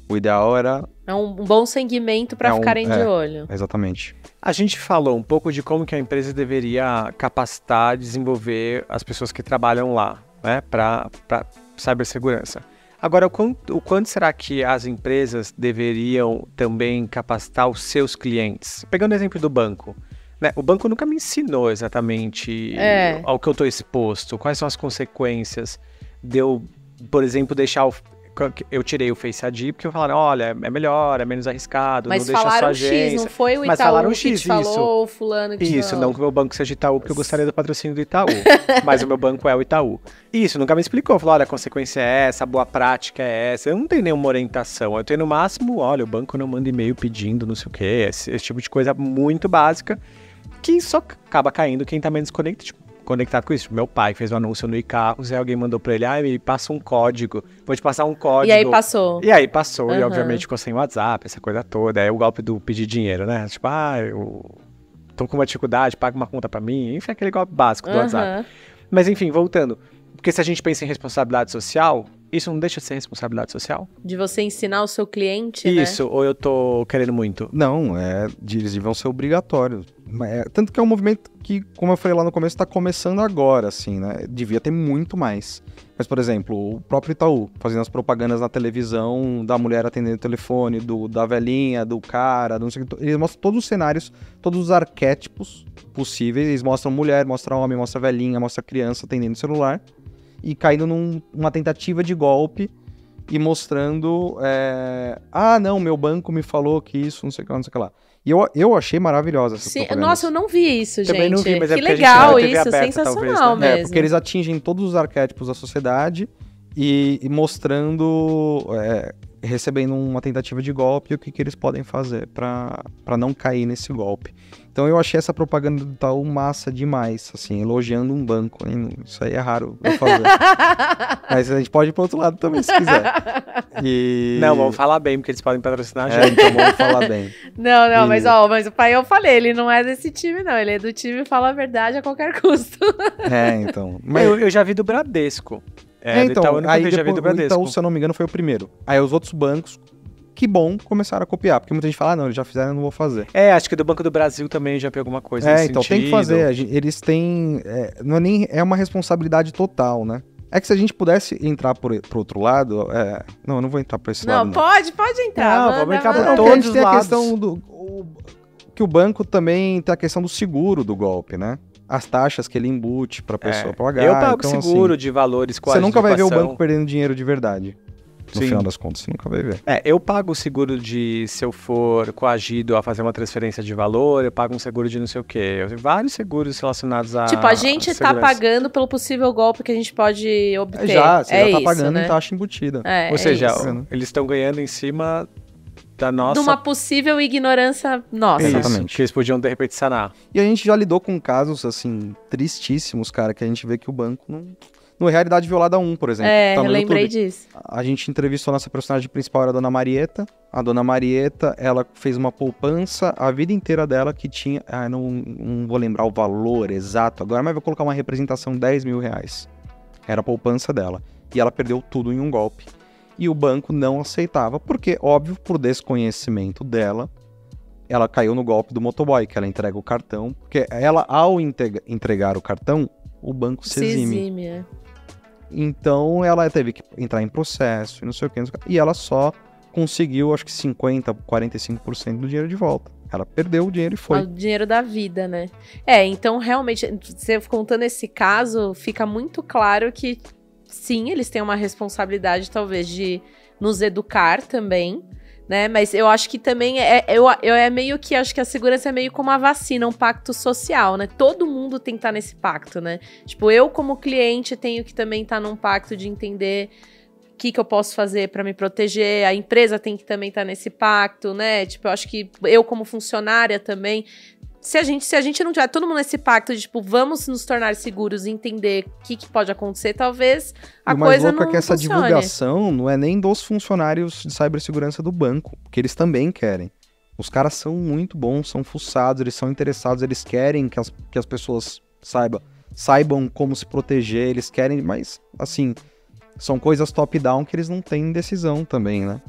O ideal era... É um bom segmento para ficarem de olho. Exatamente. A gente falou um pouco de como que a empresa deveria capacitar, desenvolver as pessoas que trabalham lá, né, para cibersegurança. Agora, o quanto será que as empresas deveriam também capacitar os seus clientes? Pegando o exemplo do banco, né, o banco nunca me ensinou exatamente ao que eu estou exposto, quais são as consequências de eu, por exemplo, deixar eu tirei o Face ID porque falaram, olha, é melhor, é menos arriscado, mas não deixa a sua agência. X, não foi o Itaú que te falou, o fulano que te falou. Não que o meu banco seja Itaú, porque eu gostaria do patrocínio do Itaú, mas o meu banco é o Itaú. Isso, nunca me explicou, falou, olha, a consequência é essa, a boa prática é essa. Eu não tenho nenhuma orientação, eu tenho no máximo, olha, o banco não manda e-mail pedindo não sei o quê, esse tipo de coisa muito básica, que só acaba caindo quem tá menos conectado com isso. Meu pai fez um anúncio no iCarros e alguém mandou pra ele, me passa um código, vou te passar um código. E aí passou. E obviamente ficou sem WhatsApp, essa coisa toda. É o golpe do pedir dinheiro, né? Tipo, eu tô com uma dificuldade, paga uma conta pra mim. Enfim, aquele golpe básico do WhatsApp. Mas enfim, voltando. Porque se a gente pensa em responsabilidade social, isso não deixa de ser responsabilidade social? De você ensinar o seu cliente, Isso, ou eu tô querendo muito? Não, eles vão ser obrigatórios. Tanto que é um movimento que, como eu falei lá no começo, tá começando agora, assim, né? Devia ter muito mais. Mas, por exemplo, o próprio Itaú, fazendo as propagandas na televisão da mulher atendendo o telefone, da velhinha, do cara, do não sei o que. Eles mostram todos os cenários, todos os arquétipos possíveis. Eles mostram mulher, mostram homem, mostram velhinha, mostram criança atendendo o celular. E caindo numa tentativa de golpe e mostrando... não, meu banco me falou que isso, não sei o que lá, não sei o que lá. E eu achei maravilhosa essa propaganda. Nossa, eu não vi isso, Também gente. Não vi, mas que legal isso, aberta, sensacional talvez, né? mesmo. Porque eles atingem todos os arquétipos da sociedade e mostrando recebendo uma tentativa de golpe e o que eles podem fazer para não cair nesse golpe. Então eu achei essa propaganda do Itaú massa demais, assim, elogiando um banco. Hein? Isso aí é raro eu fazer. Mas a gente pode ir pro outro lado também, se quiser. Não, vamos falar bem, porque eles podem patrocinar a gente. Então vamos falar bem. Não, mas o pai, eu falei, ele não é desse time, não. Ele é do time Fala a Verdade a qualquer custo. Então. Mas... Eu já vi do Bradesco. Então, Itaú, aí já vi do Bradesco. Itaú, se eu não me engano, foi o primeiro. Aí os outros bancos, que bom, começaram a copiar. Porque muita gente fala, não, eles já fizeram, eu não vou fazer. Acho que do Banco do Brasil também já pegou alguma coisa nesse então sentido. tem que fazer. Eles têm... não é nem... É uma responsabilidade total, né? É que se a gente pudesse entrar pro outro lado... Não, eu não vou entrar por esse lado, não. Pode entrar. Não, vamos entrar por Não, todos a gente os tem lados. a questão que o banco também tem a questão do seguro do golpe, né? As taxas que ele embute pra pessoa pagar. Eu pago então, seguro assim, de valores Você nunca vai ver o participação. banco perdendo dinheiro de verdade. No Sim. final das contas, você nunca vai ver. Eu pago o seguro de, se eu for coagido a fazer uma transferência de valor, eu pago um seguro de não sei o quê. Eu tenho vários seguros relacionados a Tipo, a gente tá pagando pelo possível golpe que a gente pode obter. Você já tá isso, pagando né? em taxa embutida. Ou seja, isso. eles estão ganhando em cima da nossa... De uma possível ignorância nossa. Isso, Exatamente. que eles podiam, de repente, sanar. E a gente já lidou com casos, assim, tristíssimos, cara, que a gente vê que o banco não... No Realidade Violada 1, por exemplo. Tá Eu no lembrei YouTube. disso. A gente entrevistou a nossa personagem principal, era a Dona Marieta. A Dona Marieta, ela fez uma poupança a vida inteira dela que tinha... não vou lembrar o valor exato agora, mas vou colocar uma representação, 10 mil reais. Era a poupança dela. E ela perdeu tudo em um golpe. E o banco não aceitava, porque, óbvio, por desconhecimento dela, ela caiu no golpe do motoboy, que ela entrega o cartão. Porque ela, ao entregar o cartão, o banco se exime. Então, ela teve que entrar em processo e não sei o que. E ela só conseguiu, acho que 50%, 45% do dinheiro de volta. Ela perdeu o dinheiro e foi. O dinheiro da vida, né? Então, realmente, você contando esse caso, fica muito claro que, sim, eles têm uma responsabilidade, talvez, de nos educar também, né? Mas eu acho que também é meio que, acho que a segurança é meio como a vacina, um pacto social, né? Todo mundo tem que estar nesse pacto, né? Tipo, eu como cliente tenho que também estar num pacto de entender o que eu posso fazer para me proteger, a empresa tem que também estar nesse pacto, né? Tipo, eu acho que eu como funcionária também... Se a gente não tiver todo mundo nesse pacto de, tipo, vamos nos tornar seguros e entender o que pode acontecer, talvez a coisa não funcione. O mais louco é que essa divulgação não é nem dos funcionários de cibersegurança do banco, porque eles também querem. Os caras são muito bons, são fuçados, eles são interessados, eles querem que as pessoas saibam como se proteger, eles querem, mas, assim, são coisas top-down que eles não têm decisão também, né?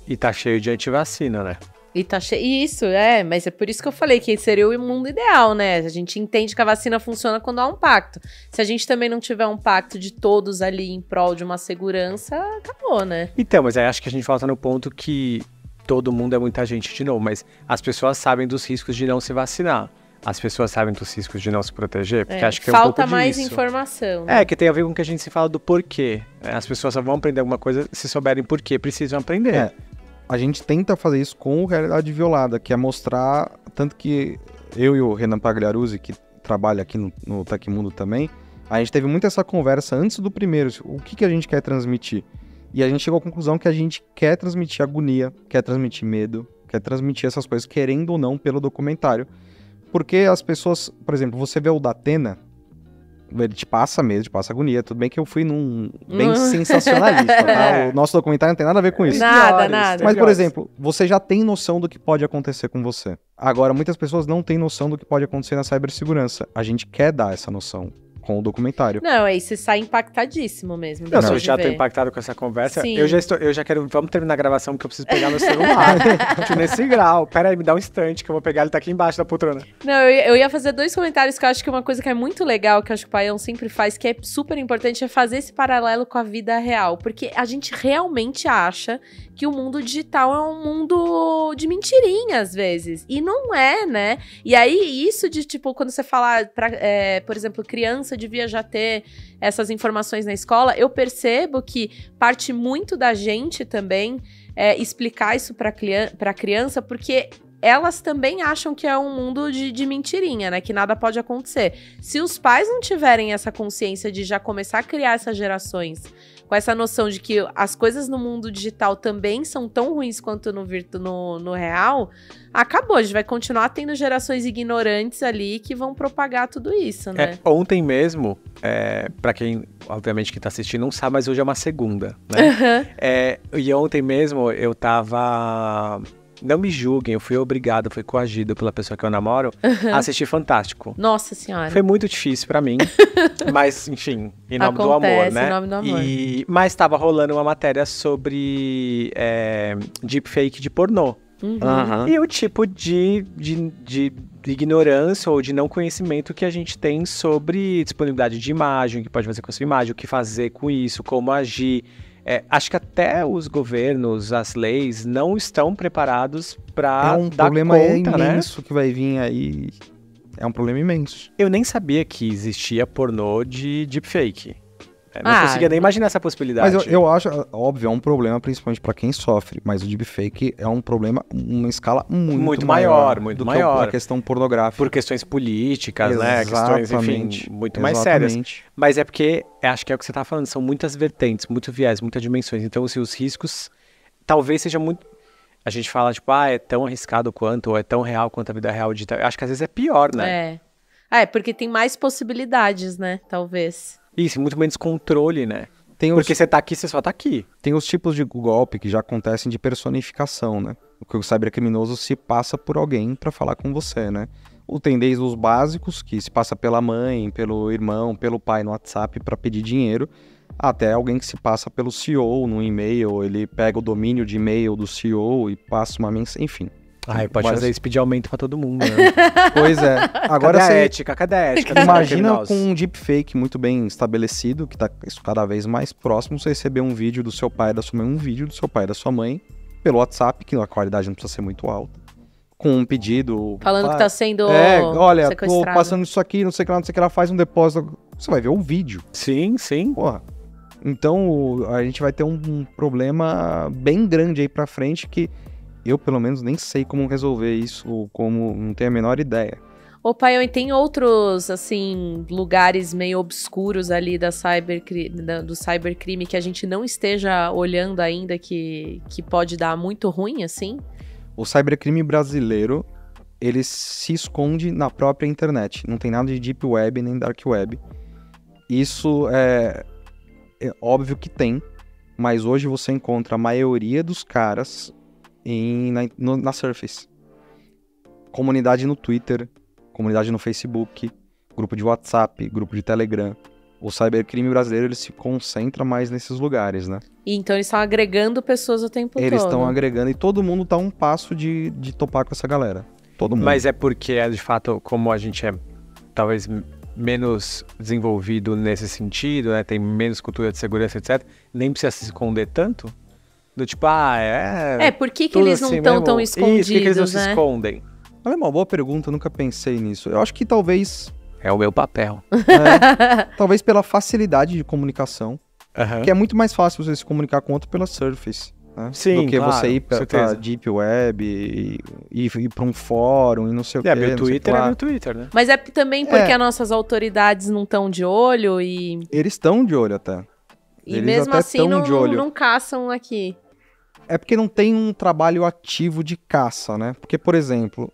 E tá cheio de antivacina, né? E tá cheio. Isso, mas é por isso que eu falei que seria o mundo ideal, né? A gente entende que a vacina funciona quando há um pacto. Se a gente também não tiver um pacto de todos ali em prol de uma segurança, acabou, né? Então, mas aí acho que a gente volta no ponto que todo mundo é muita gente de novo, mas as pessoas sabem dos riscos de não se vacinar. As pessoas sabem dos riscos de não se proteger, porque acho que tem um pouco disso. Falta mais informação. Né? Que tem a ver com o que a gente se fala do porquê. As pessoas só vão aprender alguma coisa se souberem por quê, precisam aprender. A gente tenta fazer isso com o Realidade Violada, que é mostrar, tanto que eu e o Renan Pagliaruzzi, que trabalha aqui no Tecmundo também, a gente teve muito essa conversa antes do primeiro, o que a gente quer transmitir. E a gente chegou à conclusão que a gente quer transmitir agonia, quer transmitir medo, quer transmitir essas coisas, querendo ou não, pelo documentário. Porque as pessoas, por exemplo, você vê o Datena, ele te passa medo, te passa agonia. Tudo bem que eu fui num bem sensacionalista, tá? O nosso documentário não tem nada a ver com isso. Nada. Mas, por exemplo, você já tem noção do que pode acontecer com você. Agora, muitas pessoas não têm noção do que pode acontecer na cibersegurança. A gente quer dar essa noção com o documentário. Não, aí você sai impactadíssimo mesmo. Se eu já tô impactado com essa conversa, Sim. eu já quero, vamos terminar a gravação porque eu preciso pegar meu celular. Tipo, nesse grau. Pera aí, me dá um instante que eu vou pegar, ele tá aqui embaixo da poltrona. Não, eu ia fazer 2 comentários que eu acho que uma coisa que é muito legal, que eu acho que o Paião sempre faz, que é super importante, é fazer esse paralelo com a vida real. Porque a gente realmente acha que o mundo digital é um mundo de mentirinha, às vezes. E não é, né? E aí, isso de, tipo, quando você fala, por exemplo, criança devia já ter essas informações na escola, eu percebo que parte muito da gente também explicar isso pra criança, porque elas também acham que é um mundo de mentirinha, né? Que nada pode acontecer. Se os pais não tiverem essa consciência de já começar a criar essas gerações com com essa noção de que as coisas no mundo digital também são tão ruins quanto no real, acabou. A gente vai continuar tendo gerações ignorantes ali que vão propagar tudo isso, né? Ontem mesmo, pra quem, obviamente, que tá assistindo não sabe, mas hoje é uma segunda, né? E ontem mesmo eu tava... Não me julguem, eu fui obrigado, fui coagido pela pessoa que eu namoro a assistir Fantástico. Nossa Senhora. Foi muito difícil pra mim, mas, enfim, em nome do amor, né? Em nome do amor. Mas tava rolando uma matéria sobre deepfake de pornô. Uhum. E o tipo de ignorância ou de não conhecimento que a gente tem sobre disponibilidade de imagem, o que pode fazer com a sua imagem, o que fazer com isso, como agir. Acho que até os governos, as leis, não estão preparados para dar problema conta, imenso, né? que vai vir aí. É um problema imenso. Eu nem sabia que existia pornô de deepfake. Não conseguia nem imaginar essa possibilidade. Mas eu acho, óbvio, é um problema principalmente para quem sofre, mas o deepfake é um problema, uma escala muito maior muito do maior. que a questão pornográfica. Por questões políticas, né? Questões, enfim, muito mais sérias. Mas é porque, acho que é o que você tá falando, são muitas vertentes, muito viés, muitas dimensões. Então, assim, os riscos talvez seja muito... A gente fala, tipo, é tão arriscado quanto, ou é tão real quanto a vida real digital. Eu acho que às vezes é pior, né? Porque tem mais possibilidades, né? Talvez. Isso, muito menos controle, né? Porque você tá aqui, você só tá aqui. Tem os tipos de golpe que já acontecem de personificação, né? O que o cybercriminoso se passa por alguém pra falar com você, né? Tem desde os básicos, que se passa pela mãe, pelo irmão, pelo pai no WhatsApp pra pedir dinheiro, até alguém que se passa pelo CEO no e-mail, ele pega o domínio de e-mail do CEO e passa uma mensagem, enfim. Pode fazer isso, pedir aumento pra todo mundo, né? Pois é. Agora cadê a ética? Imagina com um deepfake muito bem estabelecido, que tá isso cada vez mais próximo, você receber um vídeo do seu pai e da sua mãe, um vídeo do seu pai e da sua mãe, pelo WhatsApp, que a qualidade não precisa ser muito alta, com um pedido... Falando que tá sendo olha, sequestrado. tô passando isso aqui, não sei o que lá, faz um depósito. Você vai ver o vídeo. Sim. Porra. Então, a gente vai ter um problema bem grande aí pra frente que eu, pelo menos, nem sei como resolver isso, ou como não tenho a menor ideia. Ô, pai, tem outros, assim, lugares meio obscuros ali do cybercrime que a gente não esteja olhando ainda que pode dar muito ruim, assim? O cybercrime brasileiro, ele se esconde na própria internet. Não tem nada de deep web nem dark web. Isso é óbvio que tem, mas hoje você encontra a maioria dos caras na Surface. Comunidade no Twitter, comunidade no Facebook, grupo de WhatsApp, grupo de Telegram. O cybercrime brasileiro, ele se concentra mais nesses lugares, né? E então eles estão agregando pessoas o tempo todo. Eles estão agregando e todo mundo tá um passo de topar com essa galera. Todo mundo. Mas é porque, de fato, como a gente é talvez menos desenvolvido nesse sentido, né? Tem menos cultura de segurança, etc. Nem precisa se esconder tanto. Do tipo, por que eles não estão tão escondidos, Isso, por que eles não se né? escondem? Olha, é uma boa pergunta, eu nunca pensei nisso. Eu acho que talvez... É o meu papel. Talvez pela facilidade de comunicação. Que é muito mais fácil você se comunicar com outro pela Surface. Né? Sim, do que claro, você ir pra Deep Web e ir pra um fórum e não sei o quê. Meu Twitter é meu Twitter, né? Mas é também porque as nossas autoridades não estão de olho e... Eles estão de olho até. E mesmo assim não caçam aqui. É porque não tem um trabalho ativo de caça, né? Porque, por exemplo,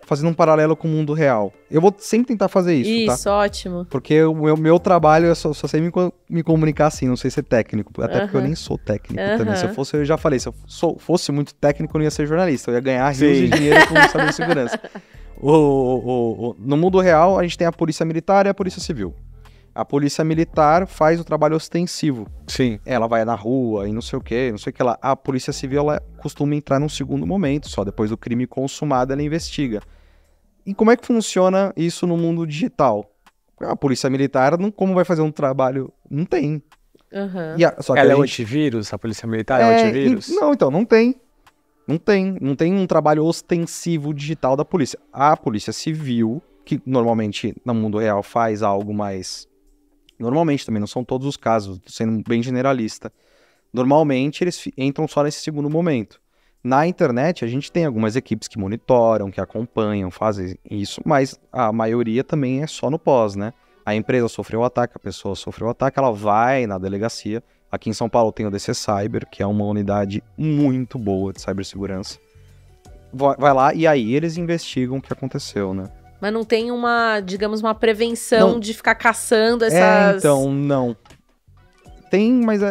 fazendo um paralelo com o mundo real, eu vou sempre tentar fazer isso, tá? Isso, ótimo. Porque o meu trabalho é só sei me comunicar assim, não sei ser técnico. Até porque eu nem sou técnico também. Se eu fosse, eu já falei, se eu fosse muito técnico, eu não ia ser jornalista. Eu ia ganhar rios de dinheiro com saber segurança. No mundo real, a gente tem a polícia militar e a polícia civil. A polícia militar faz o trabalho ostensivo. Sim. Ela vai na rua e não sei o que lá. A polícia civil, ela costuma entrar num segundo momento, só depois do crime consumado ela investiga. E como é que funciona isso no mundo digital? A polícia militar, como vai fazer um trabalho? Não tem. Só que ela é antivírus? A polícia militar é antivírus? Não, então, não tem. Não tem um trabalho ostensivo digital da polícia. A polícia civil, que normalmente no mundo real faz algo mais... Normalmente também, não são todos os casos, sendo bem generalista. Normalmente eles entram só nesse segundo momento. Na internet a gente tem algumas equipes que monitoram, que acompanham, fazem isso, mas a maioria também é só no pós, né? A empresa sofreu o ataque, a pessoa sofreu o ataque, ela vai na delegacia, Aqui em São Paulo tem o DC Cyber, que é uma unidade muito boa de cibersegurança. Vai lá e aí eles investigam o que aconteceu, né? Mas não tem uma, digamos, uma prevenção de ficar caçando essas... Então, não. Tem, mas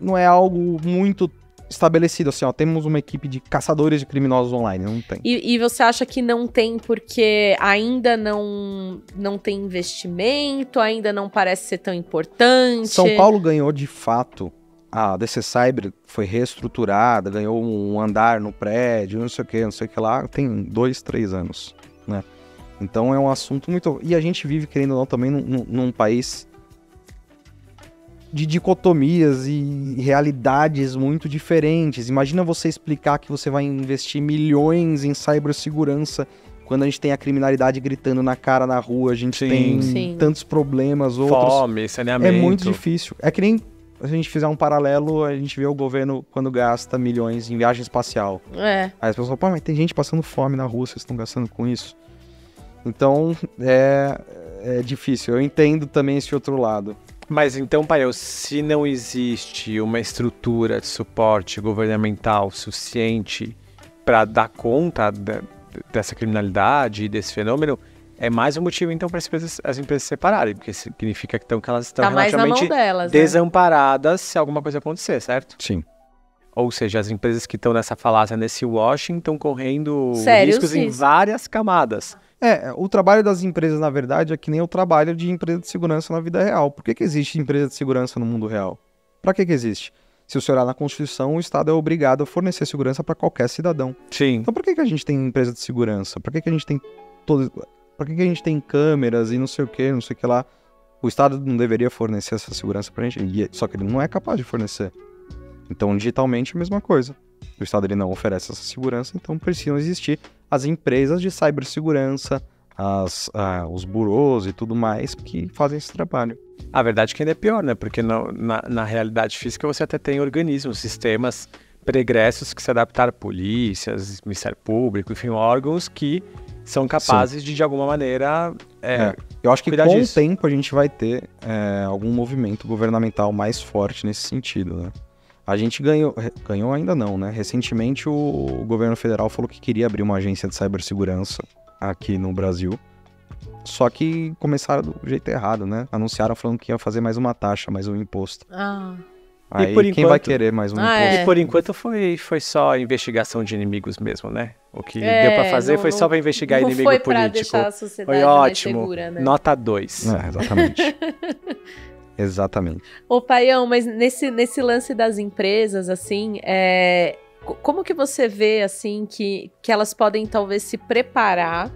não é algo muito estabelecido, assim, ó, temos uma equipe de caçadores de criminosos online, não tem. E você acha que não tem porque ainda não tem investimento, ainda não parece ser tão importante? São Paulo ganhou, de fato, a DC Cyber foi reestruturada, ganhou um andar no prédio, não sei o que lá, tem 2, 3 anos, né? Então é um assunto muito... E a gente vive, querendo ou não, também num país de dicotomias e realidades muito diferentes. Imagina você explicar que você vai investir milhões em cibersegurança quando a gente tem a criminalidade gritando na cara na rua, a gente tem tantos problemas, outros... Fome, saneamento... É muito difícil. É que nem a gente fizer um paralelo, a gente vê o governo quando gasta milhões em viagem espacial. Aí as pessoas falam, pô, mas tem gente passando fome na rua, vocês estão gastando com isso? Então, é difícil. Eu entendo também esse outro lado. Mas então, Paião, se não existe uma estrutura de suporte governamental suficiente para dar conta dessa criminalidade e desse fenômeno, é mais um motivo, então, para as empresas se separarem, porque significa que elas estão relativamente desamparadas se alguma coisa acontecer, certo? Sim. Ou seja, as empresas que estão nessa falácia, nesse washing, estão correndo riscos em várias camadas. O trabalho das empresas, na verdade, é que nem o trabalho de empresa de segurança na vida real. Por que existe empresa de segurança no mundo real? Para que existe? Se você olhar na Constituição, o Estado é obrigado a fornecer segurança para qualquer cidadão. Sim. Então, por que a gente tem empresa de segurança? Por que a gente tem Por que a gente tem câmeras e não sei o que lá? O Estado não deveria fornecer essa segurança pra gente, só que ele não é capaz de fornecer. Então, digitalmente, é a mesma coisa. O Estado ele não oferece essa segurança, então precisam existir as empresas de cibersegurança, os burôs e tudo mais que fazem esse trabalho. A verdade é que ainda é pior, né? Porque na realidade física você até tem organismos, sistemas pregressos que se adaptaram a polícias, Ministério Público, enfim, órgãos que são capazes de alguma maneira eu acho que com disso. O tempo a gente vai ter algum movimento governamental mais forte nesse sentido, né? A gente ganhou ainda não, né? Recentemente o governo federal falou que queria abrir uma agência de cibersegurança aqui no Brasil, só que começaram do jeito errado, né? Anunciaram falando que ia fazer mais uma taxa, mais um imposto. Aí quem vai querer mais um imposto? E por enquanto foi só investigação de inimigos mesmo, né? O que deu pra fazer foi só pra investigar inimigo político. Não foi pra deixar a sociedade foi ótimo, mais segura, né? Nota 2. Exatamente. Exatamente. Ô, Paião, mas nesse lance das empresas, assim, como que você vê, assim, que elas podem talvez se preparar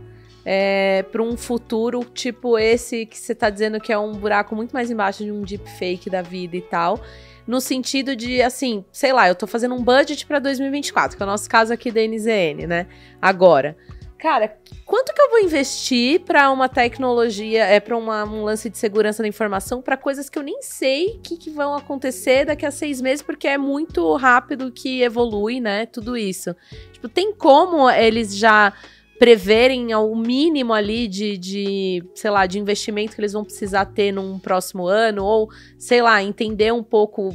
para um futuro tipo esse que você tá dizendo que é um buraco muito mais embaixo de um deepfake da vida e tal, no sentido de, assim, sei lá, eu tô fazendo um budget pra 2024, que é o nosso caso aqui da NZN, né? Agora, cara, quanto que eu vou investir pra uma tecnologia, pra um lance de segurança da informação, pra coisas que eu nem sei que vão acontecer daqui a 6 meses, porque é muito rápido que evolui, né? Tudo isso. Tipo, tem como eles já preverem o mínimo ali de, sei lá, de investimento que eles vão precisar ter num próximo ano, ou, sei lá, entender um pouco,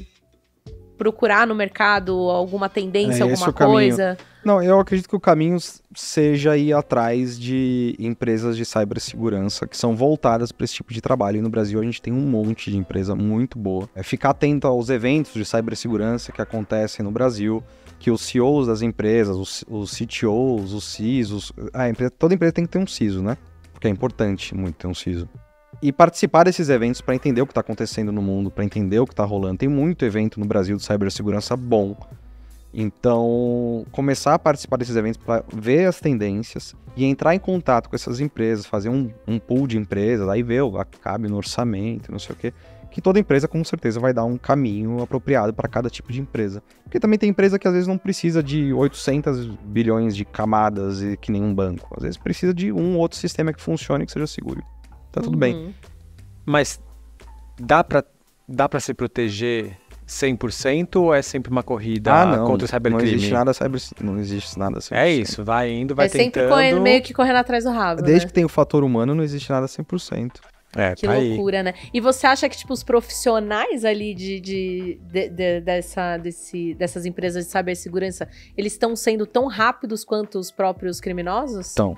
procurar no mercado alguma tendência, alguma coisa? Não, eu acredito que o caminho seja ir atrás de empresas de cibersegurança que são voltadas para esse tipo de trabalho. E no Brasil a gente tem um monte de empresa muito boa. Ficar atento aos eventos de cibersegurança que acontecem no Brasil, que os CEOs das empresas, os CTOs, os CISOs, toda empresa tem que ter um CISO, né? Porque é importante muito ter um CISO. E participar desses eventos para entender o que está acontecendo no mundo, para entender o que está rolando. Tem muito evento no Brasil de cibersegurança bom. Então, começar a participar desses eventos para ver as tendências e entrar em contato com essas empresas, fazer um pool de empresas, aí ver o que cabe no orçamento, não sei o quê. Que toda empresa com certeza vai dar um caminho apropriado para cada tipo de empresa. Porque também tem empresa que às vezes não precisa de 800 bilhões de camadas e que nem um banco. Às vezes precisa de um ou outro sistema que funcione e que seja seguro. Tá tudo bem. Mas dá pra se proteger 100% ou é sempre uma corrida contra o cybercrime? Não existe nada 100%. É isso, vai indo, vai tentando. É sempre meio que correndo atrás do rabo, Desde né? que tem o fator humano, não existe nada 100%. Que tá loucura, aí. né? E você acha que, tipo, os profissionais ali dessas empresas de cibersegurança, eles estão sendo tão rápidos quanto os próprios criminosos? Então,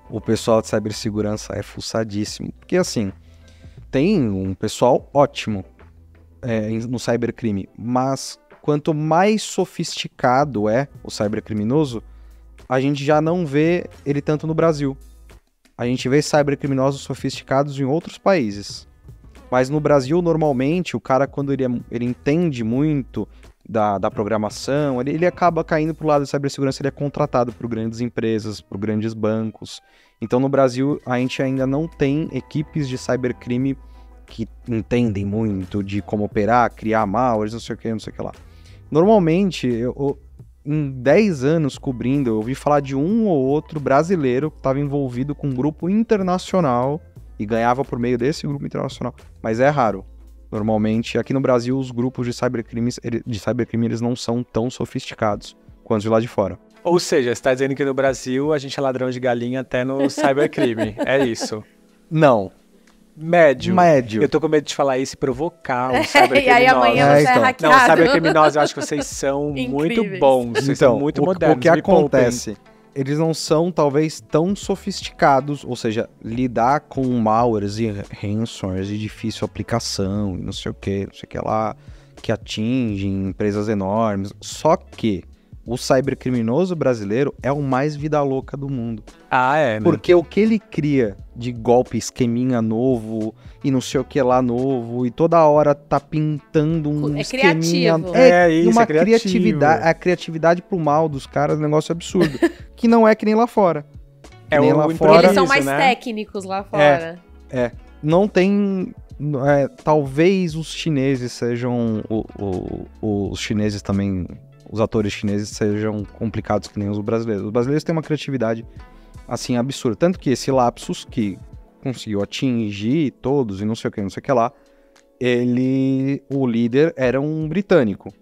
o pessoal de cibersegurança é fuçadíssimo. Porque, assim, tem um pessoal ótimo no cybercrime, mas quanto mais sofisticado é o cybercriminoso, a gente já não vê ele tanto no Brasil. A gente vê cybercriminosos sofisticados em outros países. Mas no Brasil, normalmente, o cara, quando ele entende muito da programação, ele acaba caindo pro lado da cibersegurança, ele é contratado por grandes empresas, por grandes bancos. Então, no Brasil, a gente ainda não tem equipes de cybercrime que entendem muito de como operar, criar malwares, não sei o que lá. Normalmente, em 10 anos cobrindo, eu ouvi falar de um ou outro brasileiro que estava envolvido com um grupo internacional e ganhava por meio desse grupo internacional. Mas é raro. Normalmente, aqui no Brasil, os grupos de cybercrime eles não são tão sofisticados quanto de lá de fora. Ou seja, você está dizendo que no Brasil a gente é ladrão de galinha até no cybercrime. É isso. Não. Médio. Médio. Eu tô com medo de falar isso e provocar um cybercriminoso. E aí amanhã você é hackeado. Não, cybercriminosos, eu acho que vocês são muito bons. Vocês são muito modernos. O que acontece? Eles não são, talvez, tão sofisticados, ou seja, lidar com malwares e ransomwares de difícil aplicação, e não sei o que lá, que atingem empresas enormes. Só que o cybercriminoso brasileiro é o mais vida louca do mundo. Ah, é, né? Porque o que ele cria de golpe, esqueminha novo e não sei o que lá novo, e toda hora tá pintando um esqueminha. Criativo. Uma criatividade, a criatividade pro mal dos caras, um negócio absurdo. Que não é que nem lá fora. Nem lá fora. Eles são mais técnicos lá fora. Não tem... talvez os chineses sejam... Os chineses também... Os atores chineses sejam complicados que nem os brasileiros. Os brasileiros têm uma criatividade, assim, absurda. Tanto que esse Lapsus, que conseguiu atingir todos e não sei o que lá, o líder era um britânico.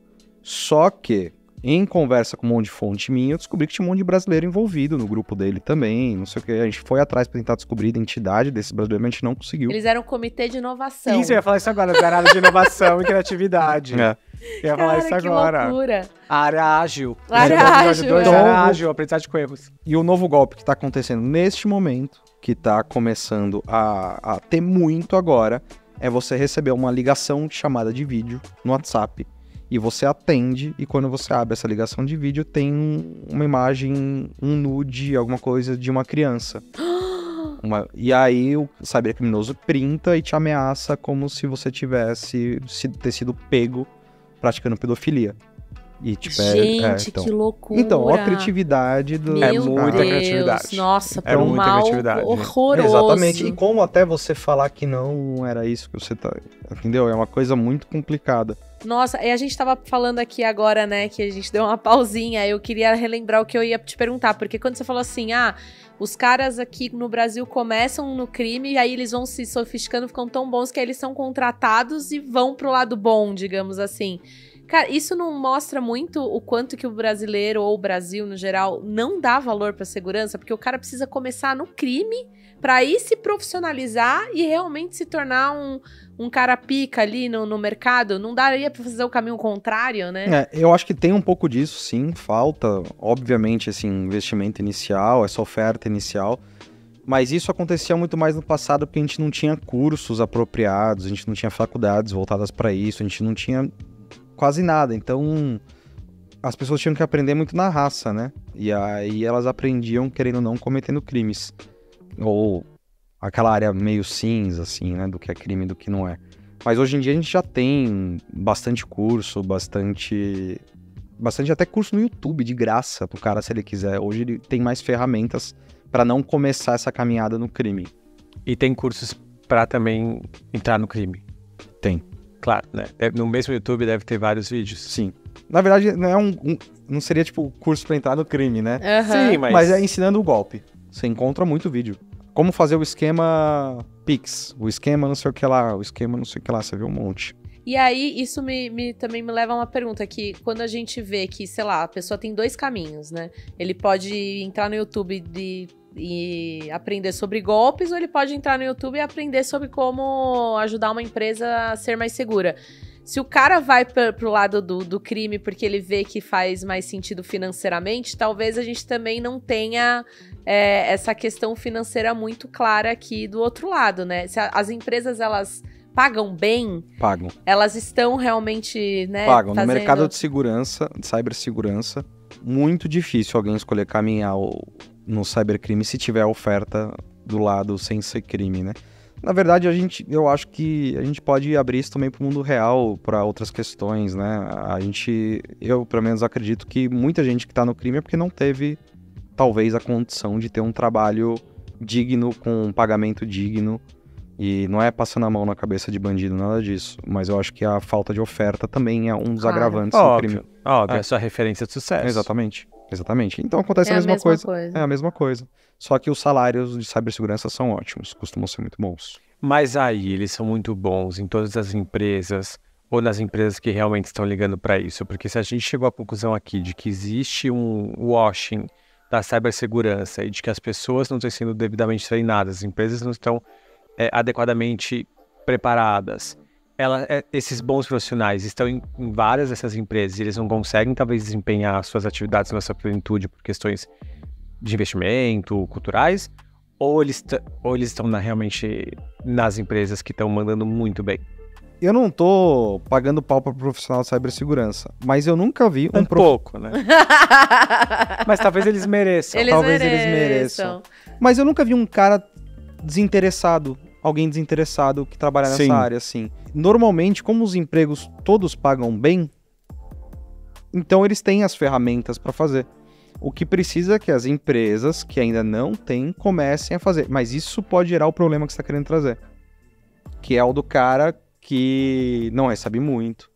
Só que, em conversa com um monte de fonte minha, eu descobri que tinha um monte de brasileiro envolvido no grupo dele também, não sei o que. A gente foi atrás pra tentar descobrir a identidade desses brasileiros, mas a gente não conseguiu. Eles eram um comitê de inovação. Isso, eu ia falar isso agora, da área de inovação e criatividade. Eu ia falar isso agora. Que loucura. A área ágil. Área ágil. Área ágil, aprendizagem com erros. E o novo golpe que tá acontecendo neste momento, que tá começando a ter muito agora, é você receber uma ligação de chamada de vídeo no WhatsApp. E você atende, e quando você abre essa ligação de vídeo, tem uma imagem, um nude, alguma coisa de uma criança. E aí o cybercriminoso printa e te ameaça como se você tivesse ter sido pego praticando pedofilia. E, tipo, gente, que loucura. Então, olha a criatividade do... Meu é muita Deus, criatividade. Nossa, é muita mal criatividade. horroroso. Exatamente. E como até você falar que não era isso que você tá... Entendeu? É uma coisa muito complicada. Nossa, e a gente tava falando aqui agora, né, que a gente deu uma pausinha, eu queria relembrar o que eu ia te perguntar, porque quando você falou assim, os caras aqui no Brasil começam no crime e aí eles vão se sofisticando, ficam tão bons que aí eles são contratados e vão pro lado bom, digamos assim. Cara, isso não mostra muito o quanto que o brasileiro ou o Brasil, no geral, não dá valor pra segurança? Porque o cara precisa começar no crime pra aí se profissionalizar e realmente se tornar um cara pica ali no mercado. Não daria pra fazer o caminho contrário, né? Eu acho que tem um pouco disso, sim. Falta, obviamente, esse investimento inicial, essa oferta inicial. Mas isso acontecia muito mais no passado porque a gente não tinha cursos apropriados, a gente não tinha faculdades voltadas pra isso, a gente não tinha... quase nada, então as pessoas tinham que aprender muito na raça, né? E aí elas aprendiam, querendo ou não, cometendo crimes. Ou aquela área meio cinza, assim, né? Do que é crime e do que não é. Mas hoje em dia a gente já tem bastante curso, bastante até curso no YouTube, de graça, pro cara, se ele quiser. Hoje ele tem mais ferramentas para não começar essa caminhada no crime. E tem cursos para também entrar no crime? Tem. Claro, né? No mesmo YouTube deve ter vários vídeos. Sim. Na verdade, não é não seria tipo curso pra entrar no crime, né? Uhum. Sim, mas é ensinando o golpe. Você encontra muito vídeo. Como fazer o esquema Pix, o esquema não sei o que lá, você vê um monte. E aí, isso também me leva a uma pergunta, que quando a gente vê que, sei lá, a pessoa tem 2 caminhos, né? Ele pode entrar no YouTube e aprender sobre golpes, ou ele pode entrar no YouTube e aprender sobre como ajudar uma empresa a ser mais segura. Se o cara vai pro lado do crime porque ele vê que faz mais sentido financeiramente, talvez a gente também não tenha essa questão financeira muito clara aqui do outro lado, né? Se as empresas, elas pagam bem? Pagam. Elas estão realmente, né, pagam. fazendo... No mercado de segurança, de cibersegurança, muito difícil alguém escolher caminhar no cybercrime se tiver a do lado sem ser crime, né? Na verdade, eu acho que a gente pode abrir isso também para o mundo real, para outras questões, né? Eu pelo menos acredito que muita gente que está no crime é porque não teve, talvez, a condição de ter um trabalho digno, com um pagamento digno, e não é passando a mão na cabeça de bandido, nada disso, mas eu acho que a falta de oferta também é um dos agravantes do crime. Óbvio, é a sua referência de sucesso. Exatamente. Então acontece a mesma coisa. É a mesma coisa. Só que os salários de cibersegurança são ótimos, costumam ser muito bons. Mas aí eles são muito bons em todas as empresas, ou nas empresas que realmente estão ligando para isso. Porque se a gente chegou à conclusão aqui de que existe um washing da cibersegurança e de que as pessoas não estão sendo devidamente treinadas, as empresas não estão adequadamente preparadas, esses bons profissionais estão em várias dessas empresas e eles não conseguem talvez desempenhar suas atividades na sua plenitude por questões de investimento, culturais, ou eles estão realmente nas empresas que estão mandando muito bem? Eu não tô pagando pau para profissional de cibersegurança, mas eu nunca vi um pouco, né? Mas talvez eles mereçam. Talvez eles mereçam. Mas eu nunca vi um cara desinteressado, alguém desinteressado que trabalha nessa área, assim. Normalmente, como os empregos todos pagam bem, então eles têm as ferramentas para fazer. O que precisa é que as empresas que ainda não têm comecem a fazer. Mas isso pode gerar o problema que você está querendo trazer. Que é o do cara que não sabe muito.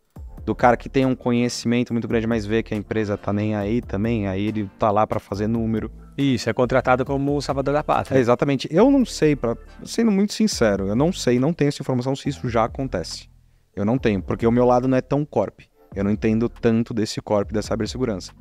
Do cara que tem um conhecimento muito grande, mas vê que a empresa tá nem aí também. Aí ele tá lá para fazer número. Isso, é contratado como o salvador da pátria. Exatamente. Eu não sei, sendo muito sincero, eu não tenho essa informação se isso já acontece. Eu não tenho, porque o meu lado não é tão corp. Eu não entendo tanto desse corp da cibersegurança.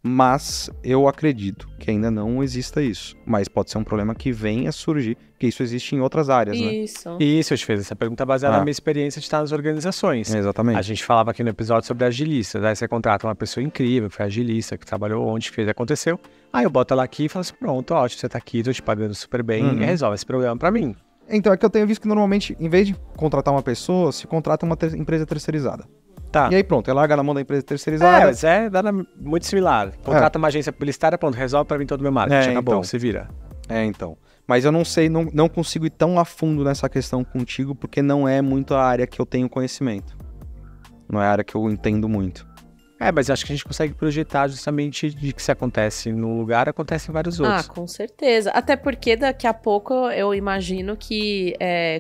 Mas eu acredito que ainda não exista isso. Mas pode ser um problema que venha a surgir, porque isso existe em outras áreas, né? Isso, eu te fiz essa pergunta baseada na minha experiência de estar nas organizações. Exatamente. A gente falava aqui no episódio sobre agilistas. Aí você contrata uma pessoa incrível, que foi agilista, que trabalhou onde fez, aconteceu. Aí eu boto ela aqui e falo assim, pronto, ótimo, você tá aqui, tô te pagando super bem, e resolve esse problema pra mim. Então, é que eu tenho visto que normalmente, em vez de contratar uma pessoa, se contrata uma empresa terceirizada. Tá. E aí pronto, ela larga na mão da empresa terceirizada. Mas muito similar. Contrata uma agência publicitária, pronto, resolve pra mim todo o meu marketing. Acabou, então, se vira. Então. Mas eu não sei, não consigo ir tão a fundo nessa questão contigo, porque não é muito a área que eu tenho conhecimento. Não é a área que eu entendo muito. Mas acho que a gente consegue projetar justamente de que se acontece num lugar, acontece em vários outros. Com certeza. Até porque daqui a pouco eu imagino que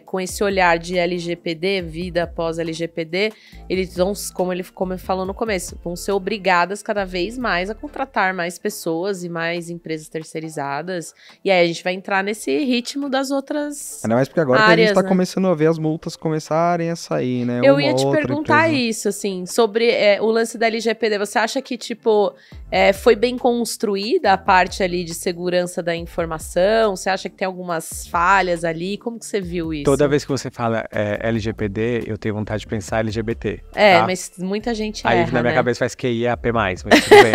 com esse olhar de LGPD, vida após LGPD, eles vão, como ele falou no começo, vão ser obrigadas cada vez mais a contratar mais pessoas e mais empresas terceirizadas. E aí a gente vai entrar nesse ritmo das outras Ainda mais porque agora áreas, que a gente tá começando a ver as multas começarem a sair, né? Eu ia te perguntar isso, assim, sobre o lance da LGPD. Você acha que, foi bem construída a parte ali de segurança da informação? Você acha que tem algumas falhas ali? Como que você viu isso? Toda vez que você fala LGPD, eu tenho vontade de pensar LGBT. Tá? Mas muita gente aí erra, na minha cabeça faz QIAP+, mas tudo bem,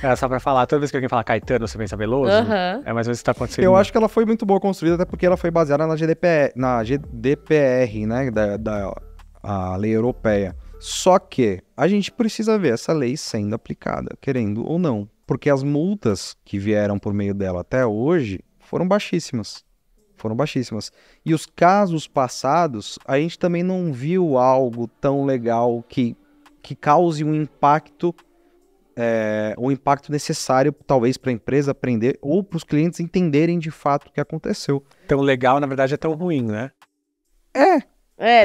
é só pra falar. Toda vez que alguém fala Caetano, você pensa Veloso? É mais ou menos o que tá acontecendo. Eu acho que ela foi muito boa construída, até porque ela foi baseada na GDPR, né, a lei europeia. Só que a gente precisa ver essa lei sendo aplicada, querendo ou não. Porque as multas que vieram por meio dela até hoje foram baixíssimas. E os casos passados, a gente também não viu algo tão legal que cause um impacto necessário, talvez, para a empresa aprender ou para os clientes entenderem de fato o que aconteceu. Tão legal, na verdade, é tão ruim, né?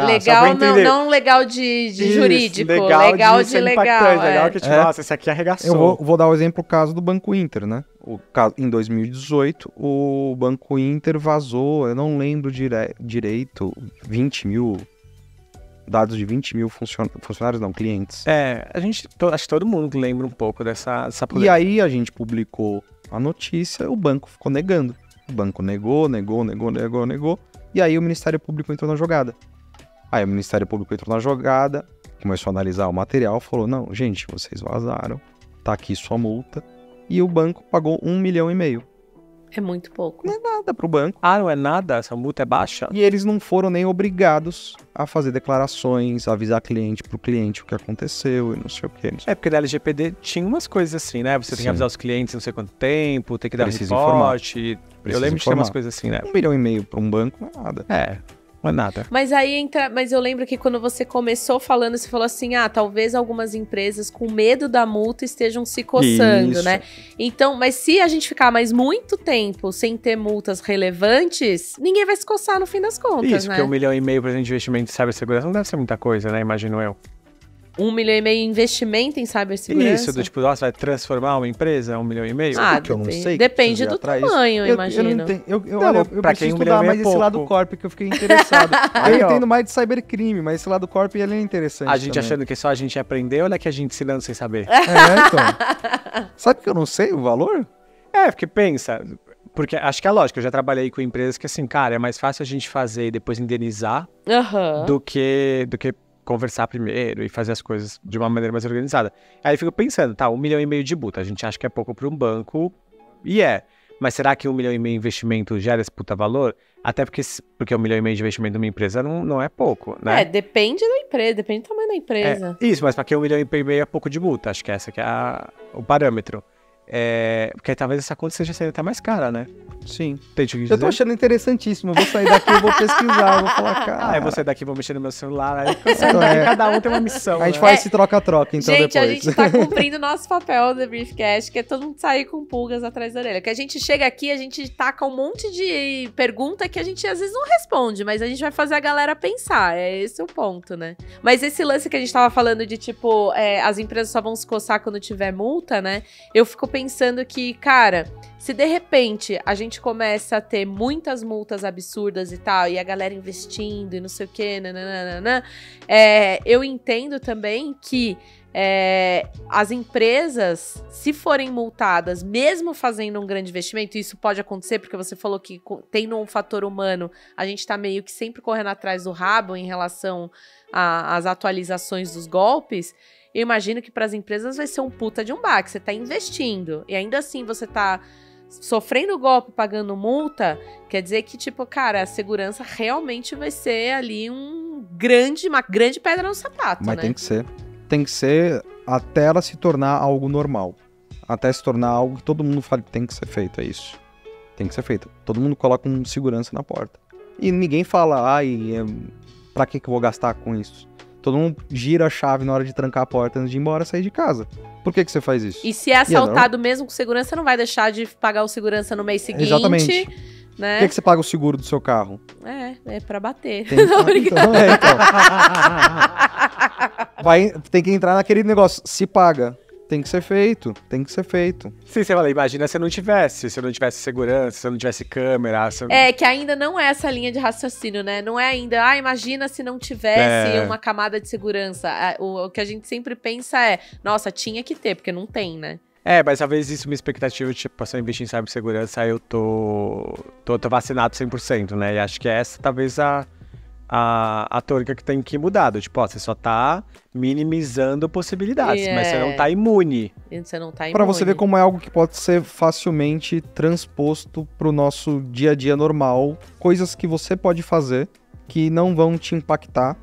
Legal, não legal de jurídico, legal de legal. Legal que nossa, esse aqui arregaçou. Eu vou dar o exemplo, o caso do Banco Inter, né? Em 2018, o Banco Inter vazou, eu não lembro direito, 20 mil, dados de 20 mil funcionários, não, clientes. Acho que todo mundo lembra um pouco dessa polêmica. E aí a gente publicou a notícia, o banco ficou negando. O banco negou. E aí o Ministério Público entrou na jogada. Aí o Ministério Público entrou na jogada, começou a analisar o material, falou, não, gente, vocês vazaram, tá aqui sua multa. E o banco pagou 1,5 milhão. É muito pouco. Não é nada pro banco. Ah, não é nada? Essa multa é baixa? E eles não foram nem obrigados a fazer declarações, a avisar pro cliente o que aconteceu e não sei o que. É, porque na LGPD tinha umas coisas assim, né? Você tem que avisar os clientes não sei quanto tempo, tem que dar reporte. Eu lembro de ter umas coisas assim, né? 1,5 milhão para um banco não é nada. Não é nada. Mas aí entra. Mas eu lembro que quando você começou falando, você falou assim: talvez algumas empresas com medo da multa estejam se coçando, Isso. né? Então, mas se a gente ficar mais muito tempo sem ter multas relevantes, ninguém vai se coçar no fim das contas, Isso, né? porque 1,5 milhão para investimento em cibersegurança não deve ser muita coisa, né? Imagino eu. 1,5 milhão em investimento em cibersegurança? Isso, do tipo, nossa, vai transformar uma empresa 1,5 milhão? Porque eu não sei. Depende do tamanho, eu imagino. Eu não entendo. Eu pra preciso quem 1 estudar milhão mais é esse pouco. lado corp que eu fiquei interessado. Aí, eu ó. entendo mais de cybercrime, mas esse lado corp ele é interessante. A gente também. achando que só a gente ia aprender, olha que a gente ensinando sem saber. Então. Sabe que eu não sei o valor? Porque pensa, porque acho que é lógico, eu já trabalhei com empresas que assim, cara, é mais fácil a gente fazer e depois indenizar Aham. do que conversar primeiro e fazer as coisas de uma maneira mais organizada. Aí eu fico pensando, tá, 1,5 milhão de multa, a gente acha que é pouco para um banco, e mas será que 1,5 milhão de investimento gera esse puta valor? Até porque 1,5 milhão de investimento numa empresa não é pouco, né? Depende da empresa, depende do tamanho da empresa. Isso, mas para que 1,5 milhão é pouco de multa, acho que essa que é o parâmetro. Porque talvez essa conta seja até mais cara, né? Sim. Tem que Eu tô achando interessantíssimo. Eu vou sair daqui e vou pesquisar. Eu vou falar, cara. eu vou sair daqui e vou mexer no meu celular. Aí cada um tem uma missão. A gente né? faz esse troca-troca, então, Gente, depois. a gente tá cumprindo o nosso papel do Briefcast, que é todo mundo sair com pulgas atrás da orelha. Que a gente chega aqui, a gente taca um monte de pergunta que a gente às vezes não responde, mas a gente vai fazer a galera pensar. É esse o ponto, né? Mas esse lance que a gente tava falando de, tipo, as empresas só vão se coçar quando tiver multa, né? Eu fico pensando que, cara, se de repente a gente começa a ter muitas multas absurdas e tal, e a galera investindo e não sei o que, nananana, eu entendo também que as empresas, se forem multadas, mesmo fazendo um grande investimento, isso pode acontecer porque você falou que tendo um fator humano, a gente tá meio que sempre correndo atrás do rabo em relação às atualizações dos golpes. Eu imagino que para as empresas vai ser um puta de um baque. Você tá investindo e ainda assim você tá sofrendo golpe, pagando multa, quer dizer que, tipo, cara, a segurança realmente vai ser ali uma grande pedra no sapato, Mas né? tem que ser. Tem que ser até ela se tornar algo normal. Até se tornar algo que todo mundo fala que tem que ser feito, é isso. Tem que ser feito. Todo mundo coloca um segurança na porta. E ninguém fala, pra que eu vou gastar com isso? Todo mundo gira a chave na hora de trancar a porta antes de ir embora e sair de casa. Por que você faz isso? E se é assaltado mesmo com segurança, não vai deixar de pagar o segurança no mês seguinte. Exatamente. Né? Por que você paga o seguro do seu carro? É pra bater. Tem que entrar naquele negócio. Se paga. Tem que ser feito. Tem que ser feito. Sim, você fala, imagina se eu não tivesse segurança, se eu não tivesse câmera. Que ainda não é essa linha de raciocínio, né? Não é ainda, imagina se não tivesse uma camada de segurança. O que a gente sempre pensa é, nossa, tinha que ter, porque não tem, né? Mas talvez isso, minha expectativa, tipo, se eu investir em cibersegurança, aí eu tô vacinado 100%, né? E acho que essa talvez a tônica que tem que mudar. Tipo, você só tá minimizando possibilidades, mas você não tá imune. Você não tá imune. Pra você ver como é algo que pode ser facilmente transposto pro nosso dia a dia normal. Coisas que você pode fazer que não vão te impactar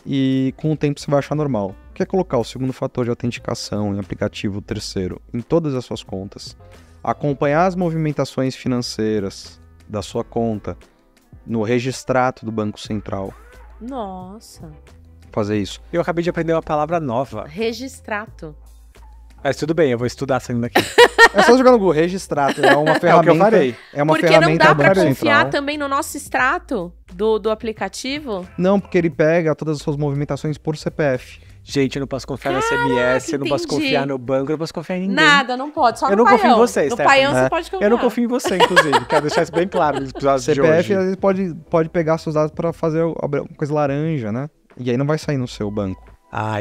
e com o tempo você vai achar normal. Que é colocar o segundo fator de autenticação em aplicativo terceiro em todas as suas contas. Acompanhar as movimentações financeiras da sua conta no registrato do Banco Central. Nossa. Fazer isso. Eu acabei de aprender uma palavra nova. Registrato. Mas tudo bem, eu vou estudar saindo daqui. É só jogar no Google, registrato. É uma ferramenta. É o que eu farei. É uma porque ferramenta não dá do pra Banco confiar Central. também no nosso extrato do aplicativo? Não, porque ele pega todas as suas movimentações por CPF. Gente, eu não posso confiar na SMS, eu não posso entendi. confiar no banco, eu não posso confiar em ninguém. Nada, não pode, só Eu no não confio em paião. você, No Stephanie. paião você pode confiar. Eu não confio em você, inclusive. Quero deixar isso bem claro nos episódios de CPF, hoje. às vezes, pode pegar seus dados para fazer uma coisa laranja, né? E aí não vai sair no seu banco.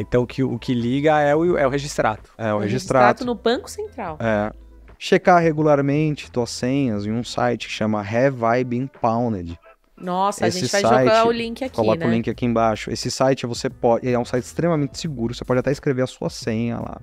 Então o que liga é o registrato. É, o registrato registrato. no Banco Central. É. Checar regularmente tuas senhas em um site que chama Have I Been Pwned. Nossa, Esse a gente vai site, jogar o link aqui, Coloca né? o link aqui embaixo. Esse site é um site extremamente seguro, você pode até escrever a sua senha lá.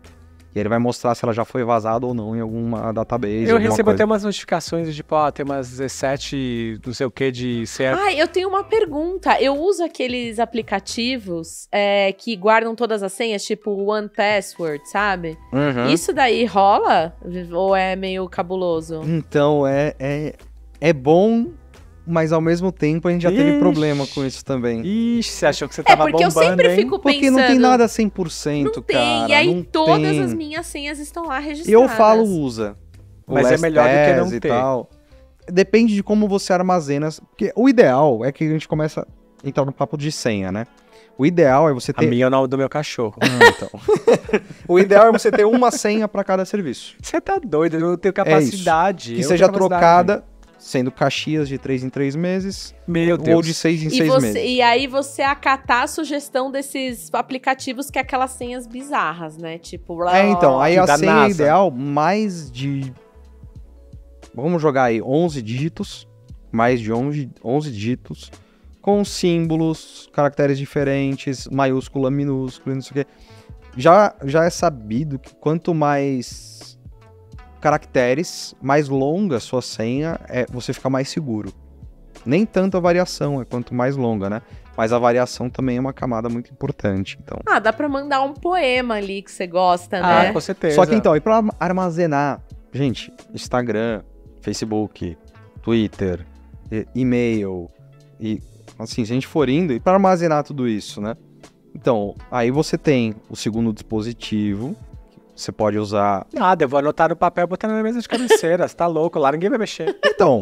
E ele vai mostrar se ela já foi vazada ou não em alguma database. Eu alguma recebo coisa. até umas notificações de tipo, tem umas 17, não sei o que, de ser. Eu tenho uma pergunta. Eu uso aqueles aplicativos que guardam todas as senhas, tipo One Password, sabe? Uhum. Isso daí rola? Ou é meio cabuloso? Então, é bom, mas ao mesmo tempo a gente já teve Ixi. problema com isso também. Ixi, você achou que você tava porque eu bombando, sempre hein? fico Porque pensando... não tem nada 100%, Não tem, cara. e aí não todas tem. as minhas senhas estão lá registradas. Eu falo usa. o Mas é melhor do que não LastPass e ter. tal. Depende de como você armazena. Porque o ideal é que a gente começa a entrar no papo de senha, né? O ideal é você A ter... minha é o nome do meu cachorro. Então. O ideal é você ter uma senha para cada serviço. Você tá doido, eu não tenho capacidade. Que eu seja tenho capacidade. trocada, sendo Caxias de 3 em 3 meses, Meu Deus. ou de 6 em 6 meses. E aí você acatar a sugestão desses aplicativos que é aquelas senhas bizarras, né? Tipo... Então, aí Que a da senha NASA. ideal, mais de... Vamos jogar aí 11 dígitos, mais de 11 dígitos, com símbolos, caracteres diferentes, maiúscula, minúscula, não sei o quê. Já é sabido que quanto mais caracteres, mais longa a sua senha, você fica mais seguro. Nem tanto a variação, quanto mais longa, né? Mas a variação também é uma camada muito importante, então... dá pra mandar um poema ali que você gosta, né? Com certeza. Só que então, e pra armazenar, gente, Instagram, Facebook, Twitter, e-mail, e assim, se a gente for indo, e para armazenar tudo isso, né? Então, aí você tem o segundo dispositivo, que você pode usar... Nada, eu vou anotar no papel e botar na mesa de cabeceira. Você tá louco, lá ninguém vai mexer. Então,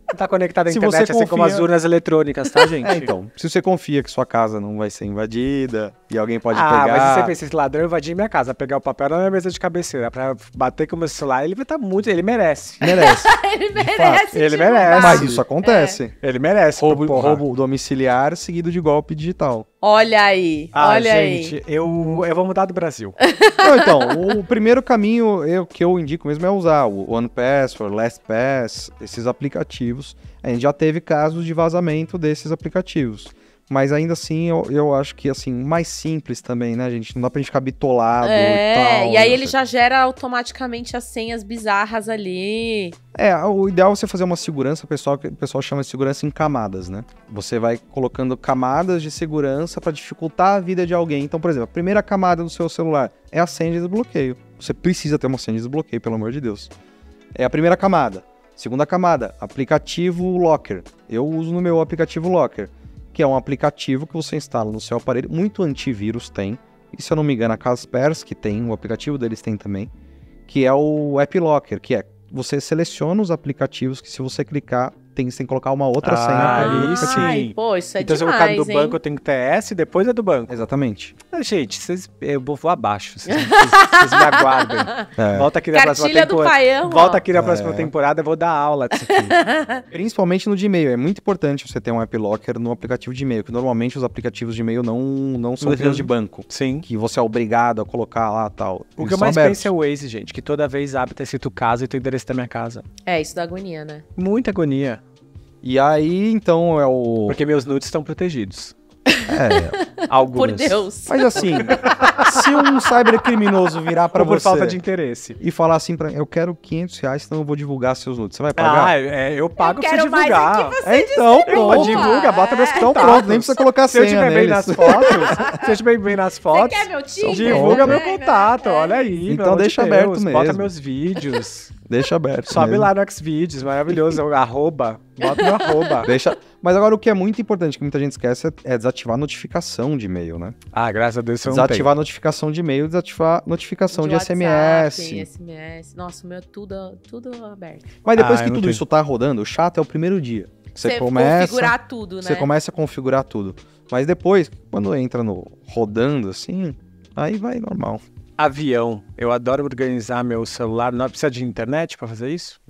Não tá conectado à Se internet, você assim como confia- as urnas eletrônicas, tá, gente? então, se você confia que sua casa não vai ser invadida, e alguém pode mas se pegar... você pensa, esse ladrão invadir minha casa, pegar o papel na minha mesa de cabeceira pra bater com o meu celular, ele vai estar muito... Ele merece. Merece. Ele merece. fato, ele derrubar. merece. Mas isso acontece. Ele merece, Roubo, porra. roubo domiciliar seguido de golpe digital. Olha aí, olha gente, aí. eu vou mudar do Brasil. Não, então, o primeiro caminho que eu indico mesmo é usar o One Password, LastPass, esses aplicativos. A gente já teve casos de vazamento desses aplicativos. Mas ainda assim, eu acho que, assim, mais simples também, né, gente? Não dá pra gente ficar bitolado e tal. E aí né? ele já gera automaticamente as senhas bizarras ali. O ideal é você fazer uma segurança, o pessoal chama de segurança em camadas, né? Você vai colocando camadas de segurança para dificultar a vida de alguém. Então, por exemplo, a primeira camada do seu celular é a senha de desbloqueio. Você precisa ter uma senha de desbloqueio, pelo amor de Deus. É a primeira camada. Segunda camada, aplicativo Locker. Eu uso no meu aplicativo Locker, que é um aplicativo que você instala no seu aparelho. Muito antivírus tem. E se eu não me engano, a Kaspersky tem, o aplicativo deles tem também, que é o App Locker, que é você seleciona os aplicativos que se você clicar, tem que colocar uma outra senha. para aquele isso aplicativo. Ai, pô, isso é Então, se eu demais, colocar do hein? banco, eu tenho que ter S, depois é do banco. Exatamente. Gente, eu vou abaixo. Vocês me aguardem. É. Volta aqui na próxima Cartilha do temporada. Paião, Volta ó. aqui na próxima temporada, eu vou dar aula disso aqui. Principalmente no de e-mail. É muito importante você ter um App Locker no aplicativo de e-mail, que normalmente os aplicativos de e-mail não são criados de banco, Sim. que você é obrigado a colocar lá e tal. O Eles que eu são mais abertos. penso é o Waze, gente, que toda vez abre, tá escrito casa e tem o endereço da minha casa. Isso dá agonia, né? Muita agonia. E aí, então, é o... Porque meus nudes estão protegidos. É, Alguns. Por Deus. mas assim, se um cybercriminoso virar pra Ou por você falta de interesse. e falar assim pra mim, eu quero R$500, então eu vou divulgar seus nudes. Você vai pagar? Eu pago pra você quero mais divulgar. é que você Então, distribua. pronto. Divulga, bota meus Então contatos. pronto, nem precisa colocar Se eu senha estiver bem neles. nas fotos, se eu estiver bem nas Você fotos, quer meu time? divulga meu Né? contato, olha aí. Então pelo amor de deixa Deus, aberto Bota mesmo. meus vídeos. Deixa aberto. Sobe mesmo. lá no Xvideos, maravilhoso. Arroba. Bota meu arroba. Deixa... Mas agora o que é muito importante, que muita gente esquece, é desativar a notificação de e-mail, né? Ah, graças a Deus você não Desativar a notificação de e-mail, desativar a notificação de WhatsApp, SMS. SMS. Nossa, o meu é tudo aberto. Mas depois eu que não tudo tenho. isso tá rodando, o chato é o primeiro dia. Você começa, configurar tudo, né? você começa a configurar tudo. Mas depois, quando entra no rodando assim, aí vai normal. Avião. Eu adoro organizar meu celular. Não precisa de internet pra fazer isso?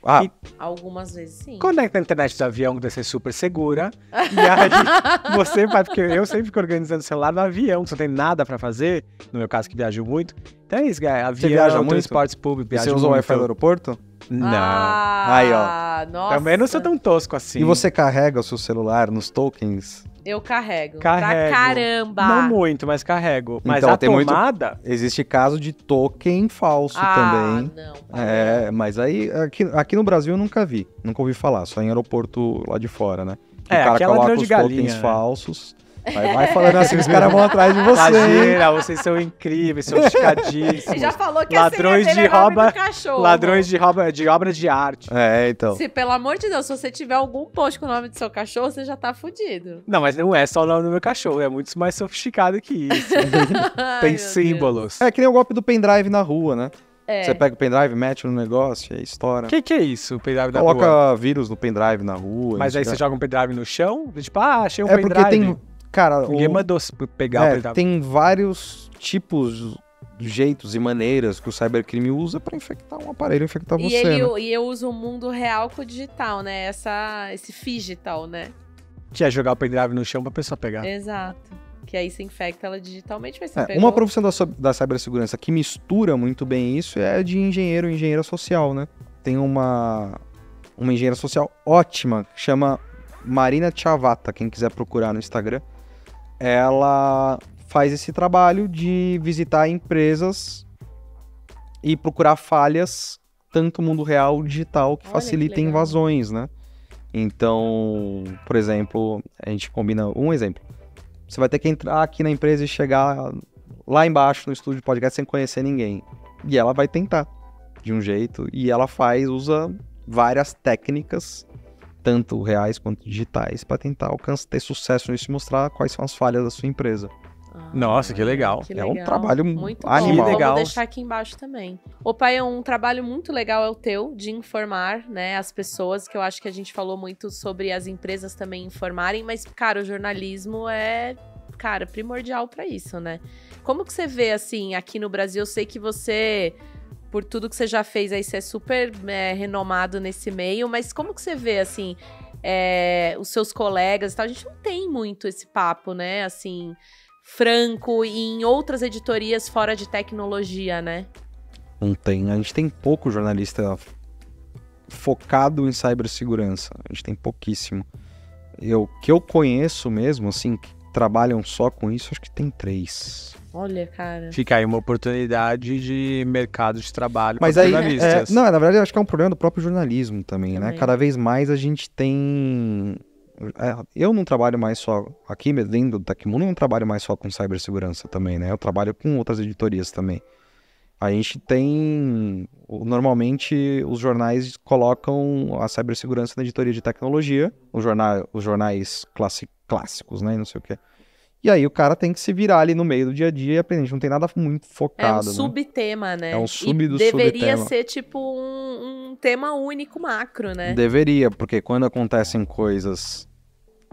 Ah, Algumas vezes sim. Conecta a internet do avião, que deve ser super segura. E aí você vai, porque eu sempre fico organizando o celular no avião, que não tem nada pra fazer. No meu caso, que viajo muito. Então é isso, cara. Avião, viaja muito? transportes públicos, você usa o Wi-Fi do aeroporto? Não. Aí, ó. Nossa. Também não sou tão tosco assim. E você carrega o seu celular nos tokens? Eu carrego. Carrego. Pra caramba. Não muito, mas carrego. Mas Então, a tem muito- tomada... Existe caso de token falso também. Não. Mas aí, aqui no Brasil eu nunca vi. Nunca ouvi falar, só em aeroporto lá de fora, né? Que o cara aqui é coloca ladrão os de galinha, tokens né? falsos. Aí vai falando assim, os caras vão atrás de você. hein? Imagina, vocês são incríveis, sofisticadíssimos. Ele já falou que Ladrões a senha dele de é nome rouba- do cachorro. Ladrões de obra de arte. Então. Se, pelo amor de Deus, se você tiver algum post com o nome do seu cachorro, você já tá fudido. Não, mas não é só o nome do meu cachorro, é muito mais sofisticado que isso. Tem Ai, meu símbolos. É que nem o golpe do pendrive na rua, né? É. Você pega o pendrive, mete no negócio e aí estoura. O que é isso, o pendrive da Coloca rua? vírus no pendrive na rua. Mas aí isso você joga um pendrive no chão? Tipo, achei um É pendrive. porque tem... Cara, Ninguém mandou pegar o pendrive. tem vários tipos, jeitos e maneiras que o cybercrime usa pra infectar um aparelho, infectar E, você, né? e eu uso o mundo real com o digital, né? Esse digital, né? Que é jogar o pendrive no chão pra pessoa pegar. Exato. Que aí você infecta ela digitalmente, mas você pegou... Uma profissão da cibersegurança que mistura muito bem isso é a de engenheira social, né? Tem uma engenheira social ótima, que chama Marina Chavata, quem quiser procurar no Instagram. Ela faz esse trabalho de visitar empresas e procurar falhas, tanto no mundo real e digital, que Olha, facilitem que legal. invasões, né? Então, por exemplo, a gente combina um exemplo. Você vai ter que entrar aqui na empresa e chegar lá embaixo no estúdio de podcast sem conhecer ninguém. E ela vai tentar, de um jeito, e ela usa várias técnicas, tanto reais quanto digitais, para tentar ter sucesso nisso e mostrar quais são as falhas da sua empresa. Nossa, que legal. Que É um legal. trabalho muito animal. bom. Legal. Vamos deixar aqui embaixo também. Ô, pai, um trabalho muito legal é o teu, de informar, né, as pessoas, que eu acho que a gente falou muito sobre as empresas também informarem, mas, cara, o jornalismo é, cara, primordial pra isso, né? Como que você vê, assim, aqui no Brasil? Eu sei que você, por tudo que você já fez aí, você é super renomado nesse meio, mas como que você vê, assim, os seus colegas e tal? A gente não tem muito esse papo, né, assim, franco, e em outras editorias fora de tecnologia, né? Não tem. A gente tem pouco jornalista focado em cibersegurança. A gente tem pouquíssimo. Que eu conheço mesmo, assim, que trabalham só com isso, acho que tem 3. Olha, cara. Fica aí uma oportunidade de mercado de trabalho Mas para aí, jornalistas. não, na verdade, eu acho que é um problema do próprio jornalismo também, né? Também. Cada vez mais a gente tem... eu não trabalho mais só... Aqui, dentro do Tecmundo, eu não trabalho mais só com cibersegurança também, né? Eu trabalho com outras editorias também. A gente tem... Normalmente, os jornais colocam a cibersegurança na editoria de tecnologia, os jornais clássicos, né? Não sei o quê. E aí o cara tem que se virar ali no meio do dia a dia e aprender. A gente não tem nada muito focado, É um subtema, né? É um deveria subtema. ser tipo um tema único macro, né? Deveria, porque quando acontecem coisas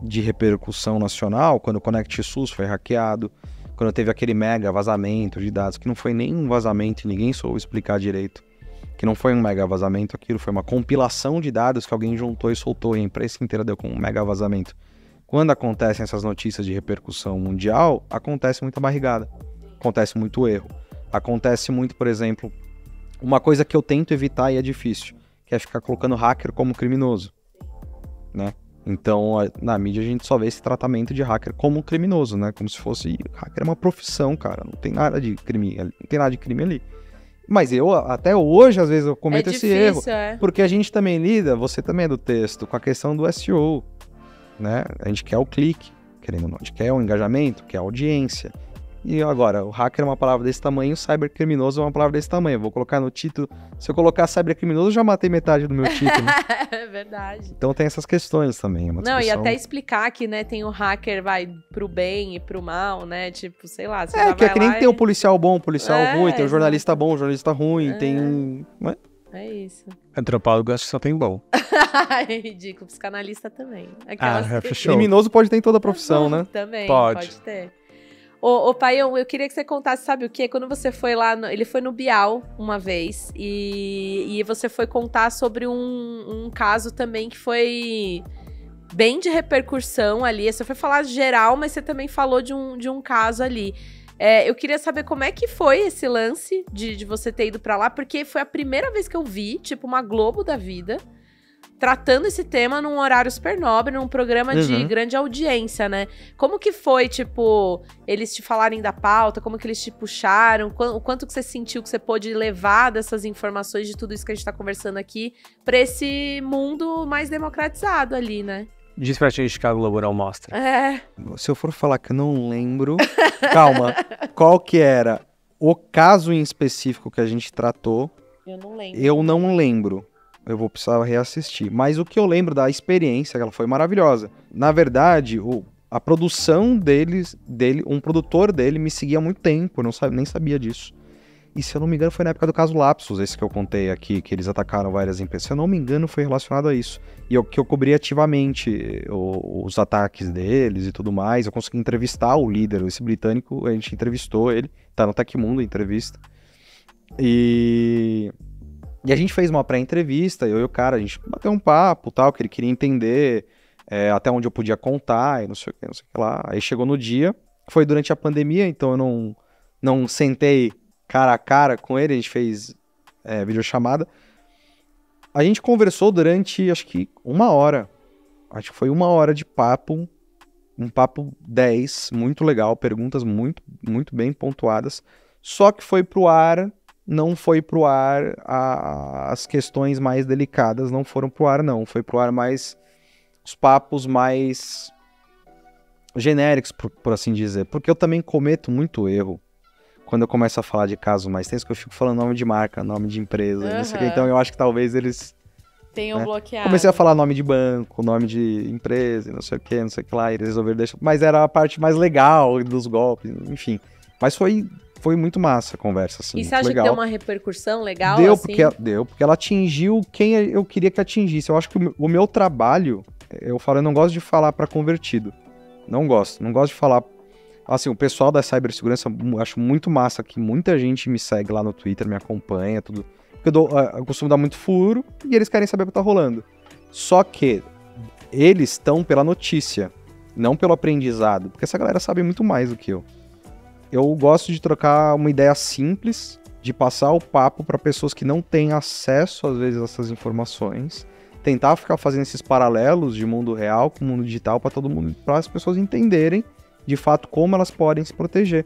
de repercussão nacional, quando o Connect SUS foi hackeado, quando teve aquele mega vazamento de dados, que não foi nem um vazamento e ninguém soube explicar direito, que não foi um mega vazamento, aquilo foi uma compilação de dados que alguém juntou e soltou e a imprensa inteira deu com um mega vazamento. Quando acontecem essas notícias de repercussão mundial, acontece muita barrigada, acontece muito erro. Acontece muito, por exemplo, uma coisa que eu tento evitar e é difícil, que é ficar colocando hacker como criminoso, né? Então, na mídia a gente só vê esse tratamento de hacker como criminoso, né? Como se fosse... Hacker é uma profissão, cara, não tem nada de crime, não tem nada de crime ali. Mas até hoje, às vezes, eu cometo esse erro. Porque a gente também lida, você também é do texto, com a questão do SEO, né? A gente quer o clique, querendo ou não, a gente quer o engajamento, quer a audiência. E agora, o hacker é uma palavra desse tamanho, o cybercriminoso é uma palavra desse tamanho. Eu vou colocar no título, se eu colocar cybercriminoso, eu já matei metade do meu título. É verdade. Então tem essas questões também. Não, e até explicar que, né, tem o hacker, vai pro bem e pro mal, né? Tipo, sei lá. Você que é que nem tem o policial bom, o policial ruim, tem o jornalista bom, o jornalista ruim, tem... É isso. Antropólogo acho que só tem bom. É ridículo, psicanalista também. Fechou. Criminoso pode ter em toda a profissão, né? Também, Pode ter. Ô Paião, eu queria que você contasse, sabe o quê? Quando você foi lá, ele foi no Bial uma vez, e você foi contar sobre um caso também que foi bem de repercussão ali. Você foi falar geral, mas você também falou de um caso ali. Eu queria saber como é que foi esse lance de você ter ido pra lá, porque foi a primeira vez que eu vi, tipo, uma Globo da vida, tratando esse tema num horário super nobre, num programa de grande audiência, né? Como que foi, tipo, eles te falarem da pauta, como que eles te puxaram, o quanto que você sentiu que você pôde levar dessas informações, de tudo isso que a gente tá conversando aqui, pra esse mundo mais democratizado ali, né? Diz pra gente que a Globo não mostra. Se eu for falar que eu não lembro... Calma, qual que era o caso em específico que a gente tratou? Eu não lembro. Eu vou precisar reassistir. Mas o que eu lembro da experiência, ela foi maravilhosa. Na verdade, a produção dele, um produtor dele me seguia há muito tempo, eu nem sabia disso. E se eu não me engano foi na época do caso Lapsus, esse que eu contei aqui, que eles atacaram várias empresas. Se eu não me engano foi relacionado a isso. E que eu cobri ativamente os ataques deles e tudo mais. Eu consegui entrevistar o líder, esse britânico, a gente entrevistou ele, tá no Tecmundo a entrevista. E a gente fez uma pré-entrevista, eu e o cara, a gente bateu um papo, tal, que ele queria entender até onde eu podia contar e não sei o que lá. Aí chegou no dia, foi durante a pandemia, então eu não sentei cara a cara com ele, a gente fez videochamada. A gente conversou durante, acho que 1 hora. Acho que foi 1 hora de papo, um papo 10, muito legal, perguntas muito, muito bem pontuadas. Só que foi pro ar, não foi pro ar as questões mais delicadas, não foram pro ar não. Foi pro ar mais os papos mais genéricos, por assim dizer. Porque eu também cometo muito erro quando eu começo a falar de casos mais tensos, que eu fico falando nome de marca, nome de empresa, não sei o que. Então eu acho que talvez eles... Tenham bloqueado. Comecei a falar nome de banco, nome de empresa, não sei o que lá, e eles resolveram deixar... Mas era a parte mais legal dos golpes, enfim. Mas foi muito massa a conversa, assim. E você acha legal. Que deu uma repercussão legal, deu, assim? Porque ela atingiu quem eu queria que atingisse. Eu acho que o meu trabalho, eu não gosto de falar para convertido. Não gosto de falar... Assim, o pessoal da cibersegurança, acho muito massa que muita gente me segue lá no Twitter, me acompanha, tudo. Porque eu costumo dar muito furo e eles querem saber o que tá rolando. Só que eles estão pela notícia, não pelo aprendizado, porque essa galera sabe muito mais do que eu. Eu gosto de trocar uma ideia simples, de passar o papo para pessoas que não têm acesso, às vezes, a essas informações, tentar ficar fazendo esses paralelos de mundo real com mundo digital para todo mundo, para as pessoas entenderem de fato como elas podem se proteger.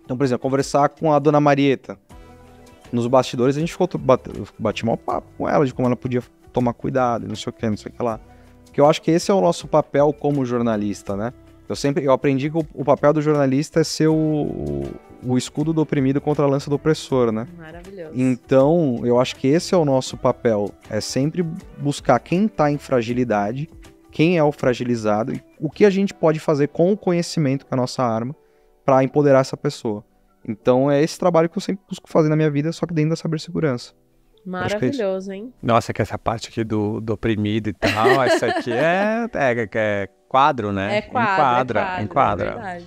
Então, por exemplo, conversar com a dona Marieta. Nos bastidores a gente bati mal papo com ela, de como ela podia tomar cuidado, não sei o que lá. Porque eu acho que esse é o nosso papel como jornalista, né? Eu aprendi que o papel do jornalista é ser o escudo do oprimido contra a lança do opressor, né? Maravilhoso. Então, eu acho que esse é o nosso papel, é sempre buscar quem está em fragilidade, quem é o fragilizado e o que a gente pode fazer com o conhecimento, com a nossa arma, para empoderar essa pessoa. Então é esse trabalho que eu sempre busco fazer na minha vida, só que dentro da cibersegurança. Maravilhoso, hein? Nossa, que essa parte aqui do oprimido e tal, essa aqui é quadro, né? É quadro. Enquadra. É verdade.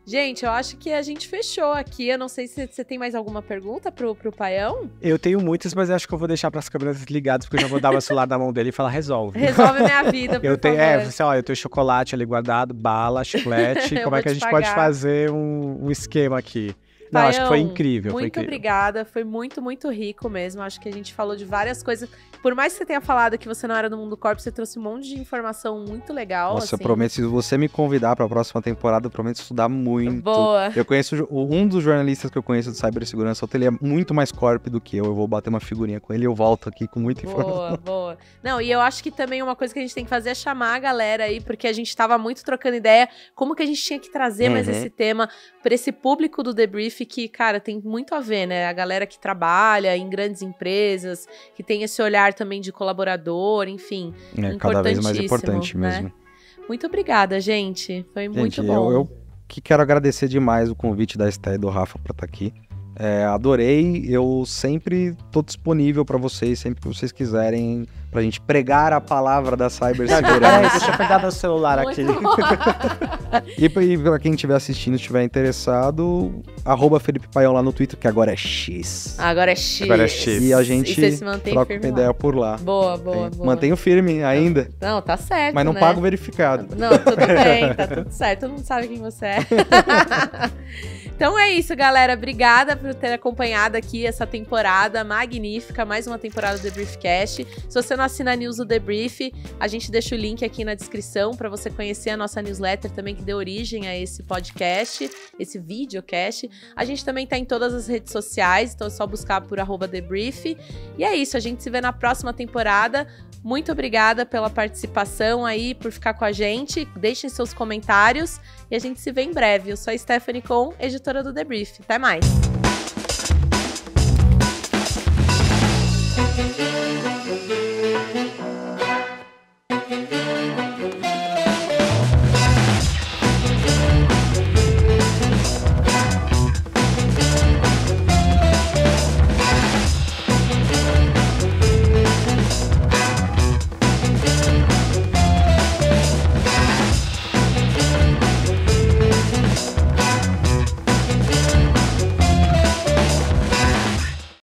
Gente, eu acho que a gente fechou aqui. Eu não sei se você tem mais alguma pergunta pro Paião? Eu tenho muitas, mas acho que eu vou deixar para as câmeras ligadas, porque eu já vou dar o celular na mão dele e falar, resolve. Resolve minha vida, por favor. Eu tenho chocolate ali guardado, bala, chiclete. Como é que a gente pode fazer um esquema aqui? Não, Paião, acho que foi incrível. Muito obrigada, foi muito, muito rico mesmo. Acho que a gente falou de várias coisas. Por mais que você tenha falado que você não era do mundo corpo, você trouxe um monte de informação muito legal. Nossa, assim. Eu prometo, se você me convidar para a próxima temporada, eu prometo estudar muito. Boa. Eu conheço um dos jornalistas que eu conheço de cibersegurança, ele é muito mais corp do que eu vou bater uma figurinha com ele e eu volto aqui com muita informação. Boa. Não, e eu acho que também uma coisa que a gente tem que fazer é chamar a galera aí, porque a gente tava muito trocando ideia, como que a gente tinha que trazer mais esse tema para esse público do Debrief que, cara, tem muito a ver, né? A galera que trabalha em grandes empresas, que tem esse olhar também de colaborador, enfim. Cada vez mais importante né? mesmo. Muito obrigada, gente. Foi muito bom. Eu que quero agradecer demais o convite da Esté e do Rafa para estar aqui. Adorei, eu sempre tô disponível para vocês, sempre que vocês quiserem, pra gente pregar a palavra da cibersegurança. Deixa eu pegar meu celular Muito aqui. E pra quem estiver assistindo, estiver interessado, @Felipe Paião lá no Twitter, que agora é X. Agora é X. Agora é X. E a gente você se mantém troca firme uma lá. ideia por lá. Boa. Mantenho firme ainda, Não, tá certo, mas não né? pago verificado. Não, tudo bem, tá tudo certo. Todo mundo sabe quem você é. Então é isso, galera. Obrigada por ter acompanhado aqui essa temporada magnífica, mais uma temporada do Debriefcast. Se você não assina a news do Debrief, a gente deixa o link aqui na descrição para você conhecer a nossa newsletter também, que deu origem a esse podcast, esse videocast. A gente também tá em todas as redes sociais, então é só buscar por @Debrief. E é isso, a gente se vê na próxima temporada. Muito obrigada pela participação aí, por ficar com a gente. Deixem seus comentários e a gente se vê em breve. Eu sou a Stephanie Kohn, editora do Debrief. Até mais!